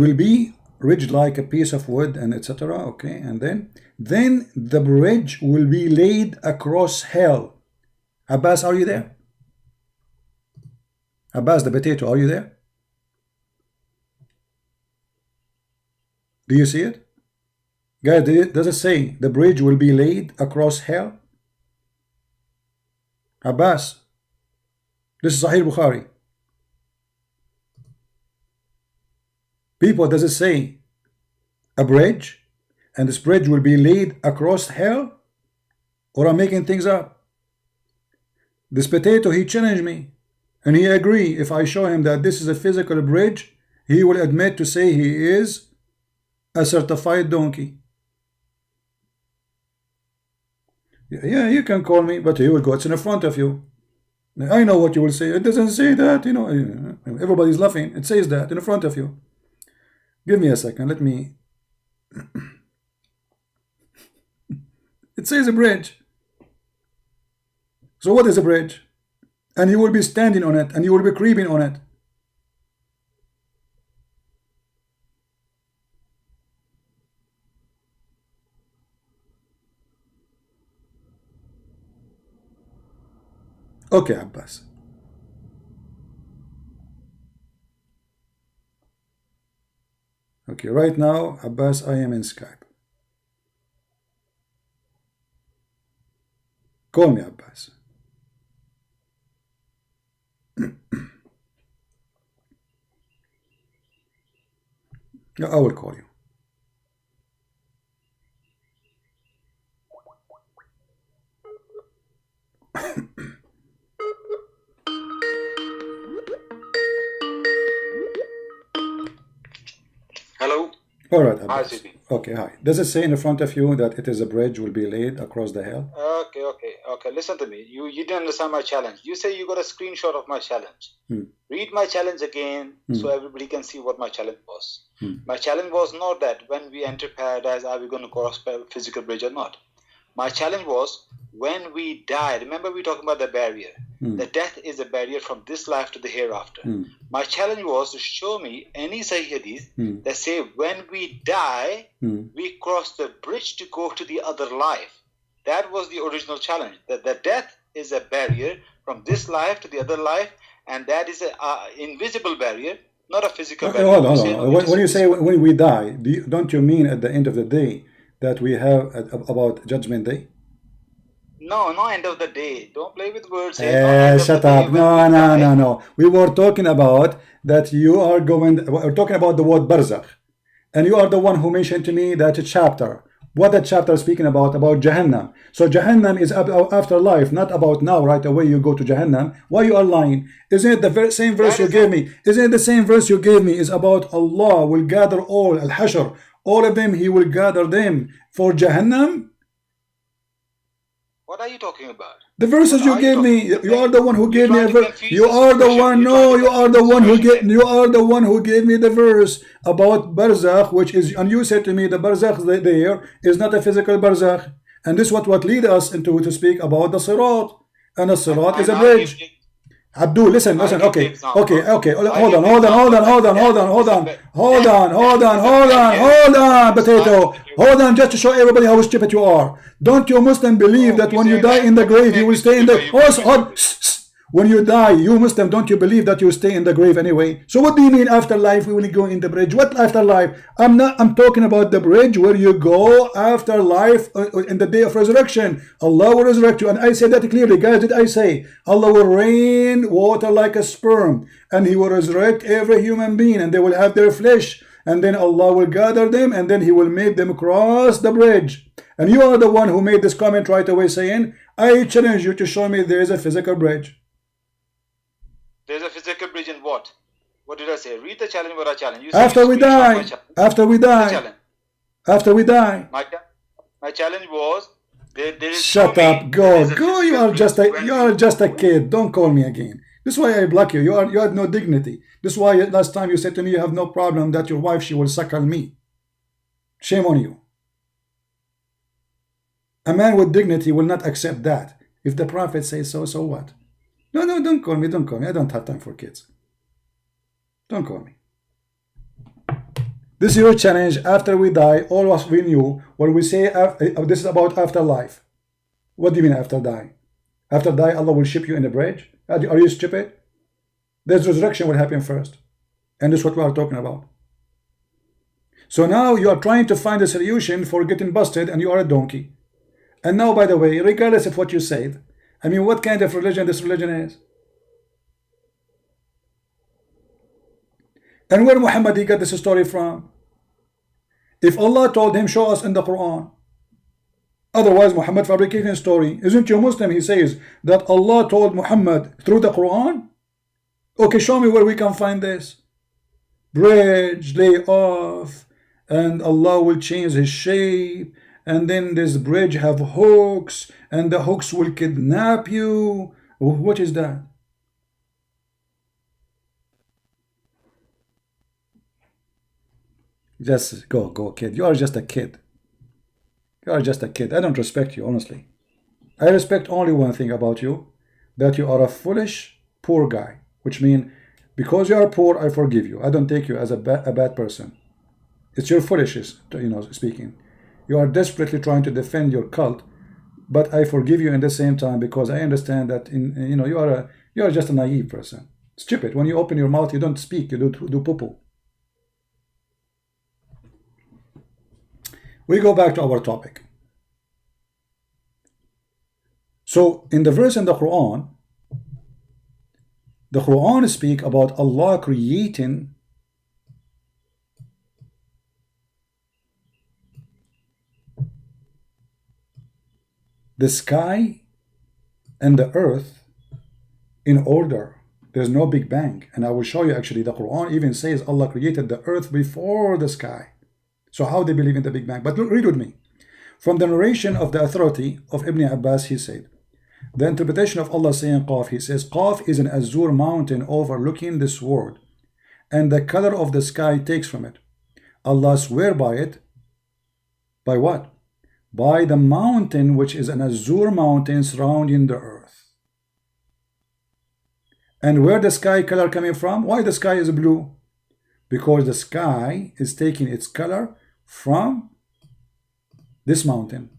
will be ridged like a piece of wood, and etc. Okay, and then the bridge will be laid across hell. Abbas, are you there? Abbas, the potato, are you there? Do you see it? Guys, does it say the bridge will be laid across hell? Abbas, this is Sahih Bukhari. People, does it say a bridge, and this bridge will be laid across hell? Or I'm making things up? This potato, he challenged me, and he agreed. If I show him that this is a physical bridge, he will admit to say he is a certified donkey. Yeah, you can call me, but he will go, it's in front of you. I know what you will say. It doesn't say that, you know. Everybody's laughing. It says that in front of you. Give me a second. Let me. It says a bridge. So what is a bridge? And you will be standing on it, and you will be creeping on it. Okay, Abbas. Okay, right now, Abbas, I am in Skype. Call me, Abbas. I will call you. Hello. All right, Abbas. Hi, Sidi. Okay, hi. Does it say in front of you that it is a bridge will be laid across the hell? Okay. Listen to me. You didn't understand my challenge. You say you got a screenshot of my challenge. Read my challenge again so everybody can see what my challenge was. My challenge was not that when we enter paradise, are we going to cross physical bridge or not? My challenge was when we die. Remember we talking about the barrier. The death is a barrier from this life to the hereafter. My challenge was to show me any Sahih hadith that say when we die, we cross the bridge to go to the other life. That was the original challenge. That the death is a barrier from this life to the other life, and that is an invisible barrier, not a physical barrier. Hold on. When you say when we die, don't you mean at the end of the day that we have about Judgment Day? No, end of the day. Don't play with words. Shut up. No. We were talking about that you are going. We're talking about the word barzakh. And you are the one who mentioned to me that chapter. What that chapter is speaking about Jahannam. So Jahannam is about afterlife, not about now, right away you go to Jahannam. Why you are lying? Isn't it the same verse you gave me? Isn't it the same verse you gave me is about Allah will gather all, Al-Hashr, all of them, He will gather them for Jahannam? What are you talking about? The verses you gave me, you are the one who gave me a verse. You are the one, no, you are the one who gave, you are the one who gave me the verse about barzakh, which is, and you said to me the barzakh there is not a physical barzakh, and this is what lead us into to speak about the sirat, and the sirat is a bridge. Abdul, listen, okay, hold on, potato, hold on, just to show everybody how stupid you are. Don't you Muslim believe that when you die in the grave, you will stay in the, when you die, you Muslim, don't you believe that you stay in the grave anyway? So what do you mean afterlife, we will go in the bridge? What afterlife? I'm talking about the bridge where you go after life in the day of resurrection. Allah will resurrect you, and I said that clearly, guys. Did I say Allah will rain water like a sperm, and He will resurrect every human being, and they will have their flesh, and then Allah will gather them, and then He will make them cross the bridge. And you are the one who made this comment right away saying, I challenge you to show me there is a physical bridge. There's a physical bridge in what? What did I say? Read the challenge. What I challenge. You after we die. After we die. After we die. My challenge was. Shut up. Go. You are just a kid. Don't call me again. This is why I block you. You have no dignity. This is why last time you said to me you have no problem that your wife she will suckle me. Shame on you. A man with dignity will not accept that. If the Prophet says so, so what? No, don't call me. Don't call me. I don't have time for kids. Don't call me. This is your challenge. After we die, all of us we knew when we say this is about afterlife. What do you mean after die? After die, Allah will ship you in a bridge? Are you stupid? There's resurrection will happen first. And this is what we are talking about. So now you are trying to find a solution for getting busted and you are a donkey. And now, by the way, regardless of what you said, I mean, what kind of religion this religion is? And where Muhammad he got this story from? If Allah told him, show us in the Quran. Otherwise, Muhammad fabricating a story. Isn't you Muslim? He says that Allah told Muhammad through the Quran. Okay, show me where we can find this. Bridge, lay off, and Allah will change his shape. And then this bridge have hooks, and the hooks will kidnap you. What is that? Just go, kid. You are just a kid. You are just a kid. I don't respect you, honestly. I respect only one thing about you, that you are a foolish, poor guy. Which means, because you are poor, I forgive you. I don't take you as a bad person. It's your foolishness, speaking. You are desperately trying to defend your cult, but I forgive you in the same time because I understand that you are just a naive person. Stupid. When you open your mouth, you don't speak. You do poo-poo. We go back to our topic. So in the verse in the Quran speak about Allah creating the sky and the earth in order. There's no Big Bang. And I will show you actually the Quran even says Allah created the earth before the sky. So how they believe in the Big Bang? But read with me. From the narration of the authority of Ibn Abbas, he said, the interpretation of Allah saying Qaf, he says, Qaf is an azure mountain overlooking this world, and the color of the sky takes from it. Allah swear by it. By what? By the mountain which is an azure mountain surrounding the earth. And where the sky color coming from? Why the sky is blue? Because the sky is taking its color from this mountain.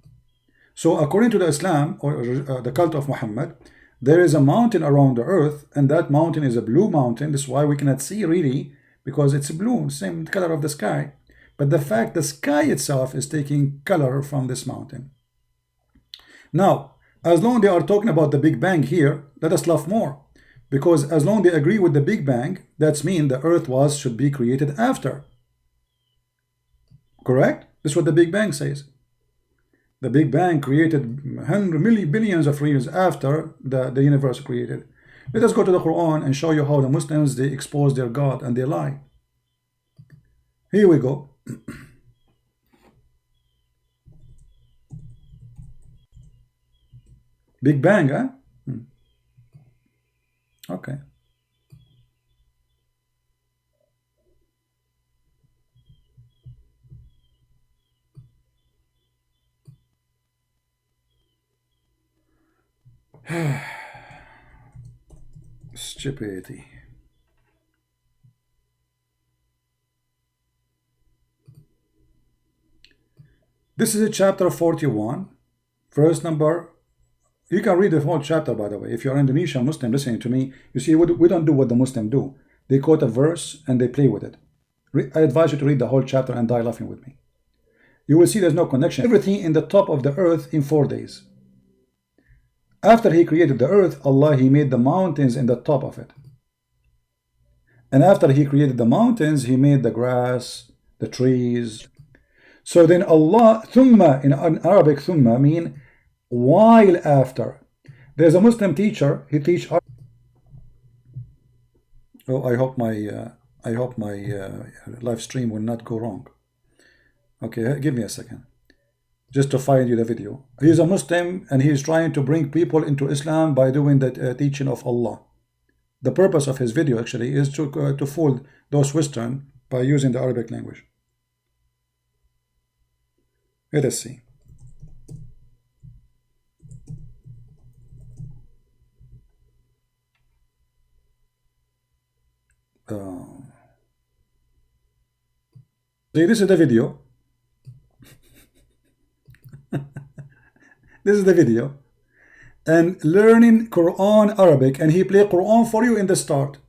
So according to the Islam or the cult of Muhammad, there is a mountain around the earth, and that mountain is a blue mountain. This is why we cannot see really, because it's blue, same color of the sky. But the fact the sky itself is taking color from this mountain. Now, as long as they are talking about the Big Bang here, let us laugh more. Because as long as they agree with the Big Bang, that's mean the earth should be created after. Correct? This is what the Big Bang says. The Big Bang created billions of years after the universe created. Let us go to the Quran and show you how the Muslims, they expose their God and they lie. Here we go. Big Bang, huh? Okay. Stupidity. This is a chapter 41, verse number. You can read the whole chapter, by the way. If you're Indonesian Muslim listening to me, you see, we don't do what the Muslims do. They quote a verse and they play with it. I advise you to read the whole chapter and die laughing with me. You will see there's no connection. Everything in the top of the earth in 4 days. After he created the earth, Allah, he made the mountains in the top of it. And after he created the mountains, he made the grass, the trees. So then Allah, thumma, in Arabic, thumma mean while after. There's a Muslim teacher, he teach. Oh, I hope my live stream will not go wrong. Okay, give me a second, just to find you the video. He's a Muslim and he's trying to bring people into Islam by doing the teaching of Allah. The purpose of his video actually is to fool those Western by using the Arabic language. Let us see. See, this is the video. This is the video. And learning Quran Arabic, and he play Quran for you in the start.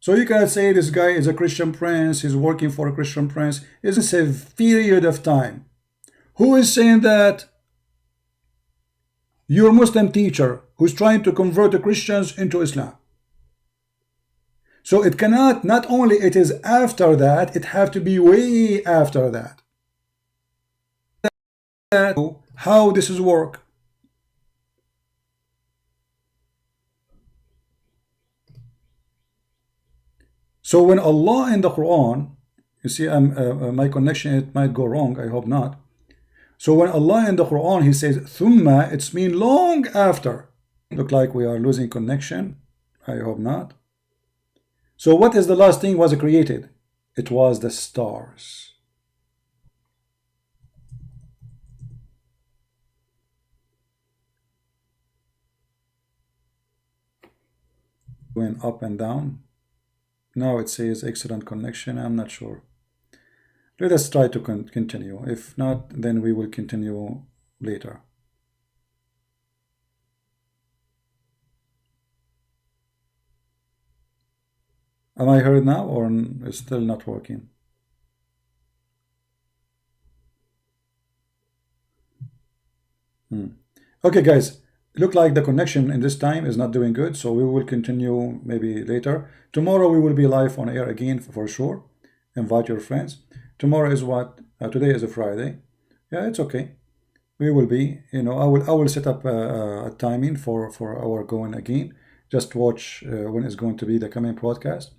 So you cannot say this guy is a Christian prince, he's working for a Christian prince. It's a period of time. Who is saying that? Your Muslim teacher who's trying to convert the Christians into Islam. So it cannot, not only it is after that, it have to be way after that. How this is work. So when Allah in the Quran, you see, my connection, it might go wrong, I hope not. So when Allah in the Quran, he says, thumma, it's mean long after. Look like we are losing connection. I hope not. So what is the last thing was created? It was the stars. Going up and down. Now it says excellent connection. I'm not sure. Let us try to continue. If not, then we will continue later. Am I heard now, or it's still not working? Okay, guys. Look like the connection in this time is not doing good, so we will continue maybe later. Tomorrow we will be live on air again for sure. Invite your friends. Tomorrow is what? Today is a Friday. Yeah, it's okay. We will be, you know, I will set up a timing for our going again. Just watch when it's going to be the coming broadcast,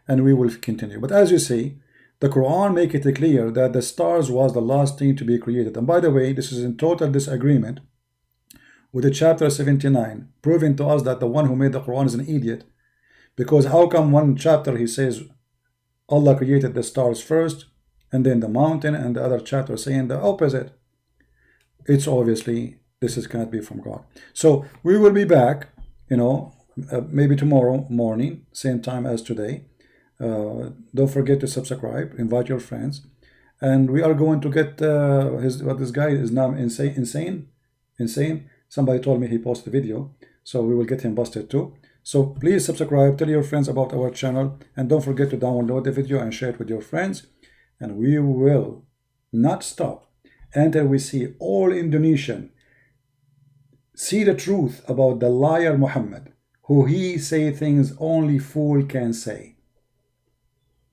and we will continue. But as you see, the Quran make it clear that the stars was the last thing to be created. And by the way, this is in total disagreement with the chapter 79, proving to us that the one who made the Quran is an idiot. Because how come one chapter he says Allah created the stars first, and then the mountain, and the other chapter saying the opposite? It's obviously this cannot be from God. So we will be back, you know, maybe tomorrow morning, same time as today. Don't forget to subscribe, invite your friends, and we are going to get what this guy is now insane. Somebody told me he posted a video, so we will get him busted too. So please subscribe, tell your friends about our channel, and don't forget to download the video and share it with your friends. And we will not stop until we see all Indonesian see the truth about the liar Muhammad, who he say things only fool can say.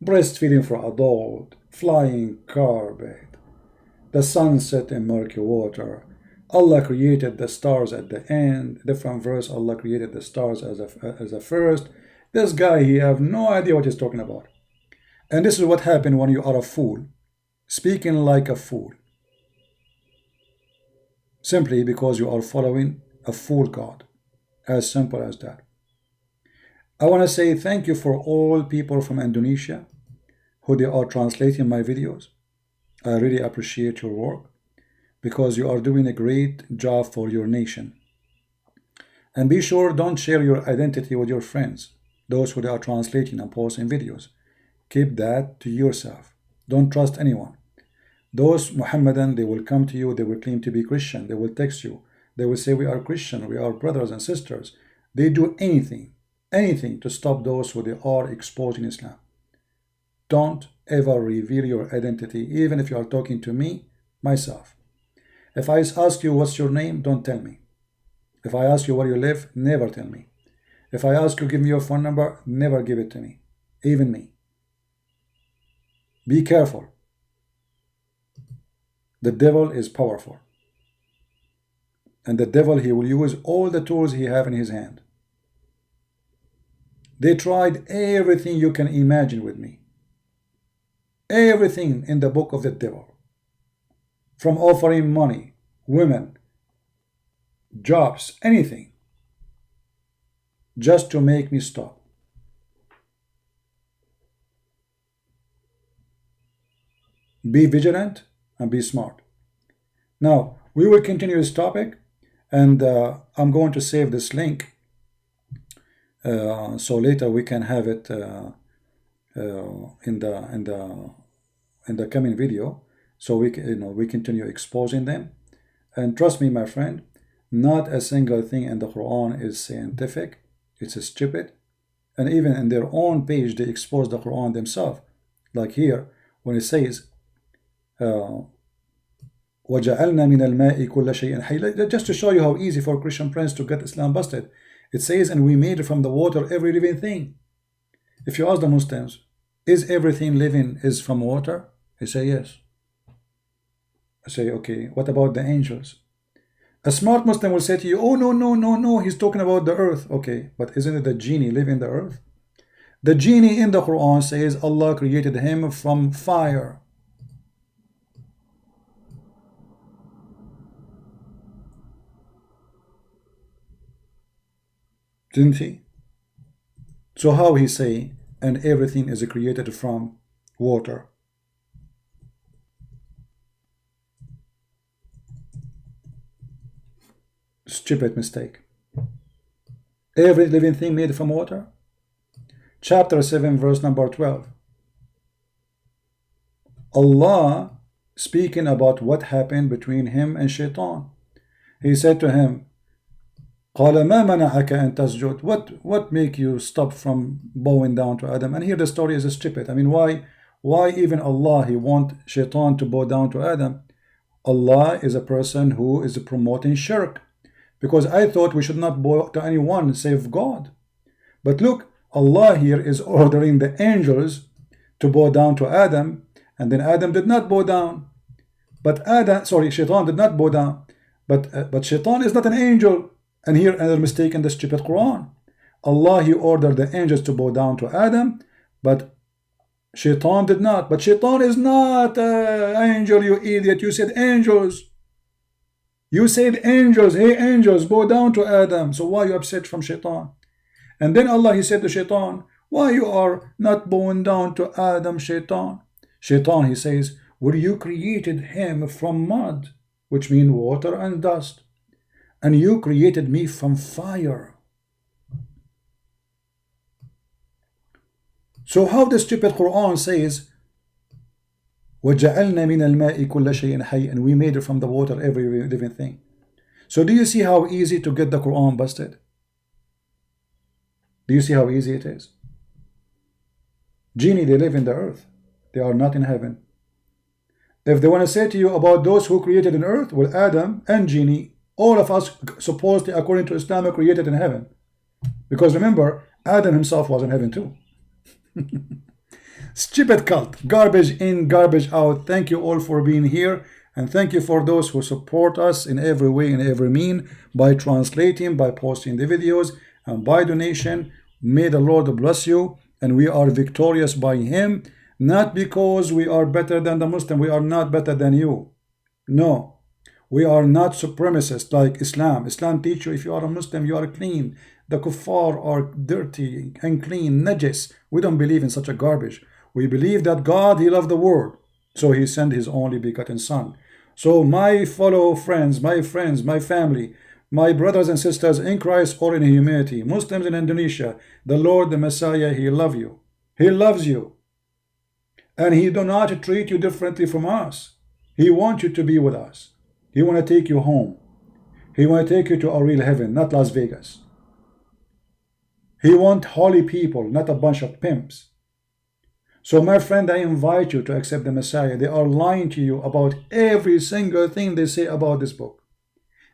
Breastfeeding for adult, flying carpet, The sun set in murky water. Allah created the stars at the end. Different verse, Allah created the stars as a first. This guy, he have no idea what he's talking about. And this is what happened when you are a fool, speaking like a fool. Simply because you are following a fool God. As simple as that. I want to say thank you for all people from Indonesia who they are translating my videos. I really appreciate your work because you are doing a great job for your nation. And be sure don't share your identity with your friends, those who they are translating and posting videos. Keep that to yourself. Don't trust anyone. Those Muhammadan, they will come to you, they will claim to be Christian, they will text you, they will say we are Christian, we are brothers and sisters. They do anything to stop those who they are exposing Islam. Don't ever reveal your identity, even if you are talking to me, myself. If I ask you what's your name, don't tell me. If I ask you where you live, never tell me. If I ask you give me your phone number, never give it to me, even me. Be careful. The devil is powerful. And the devil, he will use all the tools he have in his hand. They tried everything you can imagine with me. Everything in the book of the devil. From offering money, women, jobs, anything. Just to make me stop. Be vigilant and be smart. Now, we will continue this topic, and I'm going to save this link so later we can have it in the coming video, so we continue exposing them. And trust me, my friend, not a single thing in the Quran is scientific. It's stupid. And even in their own page, they expose the Quran themselves. Like here, when it says, وَجَعَلْنَا مِنَ الْمَاءِ كُلَّ شَيْءٍ حَيٍّ. Just to show you how easy for Christian Prince to get Islam busted. It says, and we made from the water every living thing. If you ask the Muslims, is everything living is from water? They say yes. I say, okay, what about the angels? A smart Muslim will say to you, oh, no, he's talking about the earth. Okay, but isn't it the genie live in the earth? The genie in the Quran says Allah created him from fire. Didn't he? So how he say, and everything is created from water? Stupid mistake. Every living thing made from water? Chapter 7, verse number 12. Allah speaking about what happened between him and Shaitan. He said to him, قال ما منعك أن تسجد? What make you stop from bowing down to Adam? And here the story is stupid. I mean, why even Allah, he want Shaitan to bow down to Adam? Allah is a person who is promoting shirk. Because I thought we should not bow to anyone save God. But look, Allah here is ordering the angels to bow down to Adam, and then Adam did not bow down. But Shaitan did not bow down. But Shaitan is not an angel. And here another mistake in the stupid Quran. Allah, he ordered the angels to bow down to Adam, but Shaitan did not. But Shaitan is not an angel, you idiot. You said angels. You said angels. Hey angels, bow down to Adam. So why are you upset from Shaitan? And then Allah, he said to Shaitan, why you are not bowing down to Adam, Shaitan? Shaitan, he says, well, you created him from mud, which means water and dust. And you created me from fire. So how the stupid Quran says, وَجَعَلْنَا مِنَ الْمَاءِ كُلَّ شَيْءٍ حَيٍّ, and we made it from the water every living thing. So do you see how easy to get the Quran busted? Do you see how easy it is? Genie, they live in the earth. They are not in heaven. If they want to say to you about those who created in earth, well, Adam and Genie, all of us supposedly, according to Islam, are created in heaven. Because remember, Adam himself was in heaven too. Stupid cult. Garbage in, garbage out. Thank you all for being here. And thank you for those who support us in every way, in every mean, by translating, by posting the videos, and by donation. May the Lord bless you, and we are victorious by Him, not because we are better than the Muslim. We are not better than you. No, we are not supremacists like Islam. Islam teaches you if you are a Muslim, you are clean. The kuffar are dirty, unclean, najis. We don't believe in such a garbage. We believe that God, He loved the world, so He sent His only begotten Son. So my fellow friends, my family, my brothers and sisters in Christ or in humanity, Muslims in Indonesia, the Lord, the Messiah, He loves you. He loves you. And He do not treat you differently from us. He wants you to be with us. He want to take you home. He want to take you to a real heaven, not Las Vegas. He want holy people, not a bunch of pimps. So my friend, I invite you to accept the Messiah. They are lying to you about every single thing they say about this book.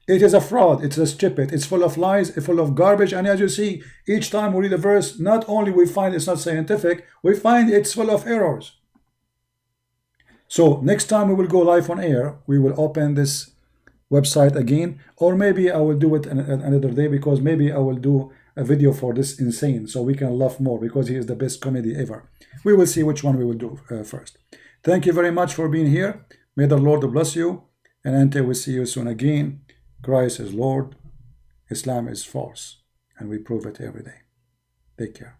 It is a fraud, it's a stupid, it's full of lies, it's full of garbage. And as you see, each time we read a verse, not only we find it's not scientific, we find it's full of errors. So next time we will go live on air, we will open this website again, or maybe I will do it another day, because maybe I will do a video for this insane, so we can laugh more, because he is the best comedy ever. We will see which one we will do first. Thank you very much for being here. May the Lord bless you, and until we see you soon again, Christ is Lord, Islam is false, and we prove it every day. Take care.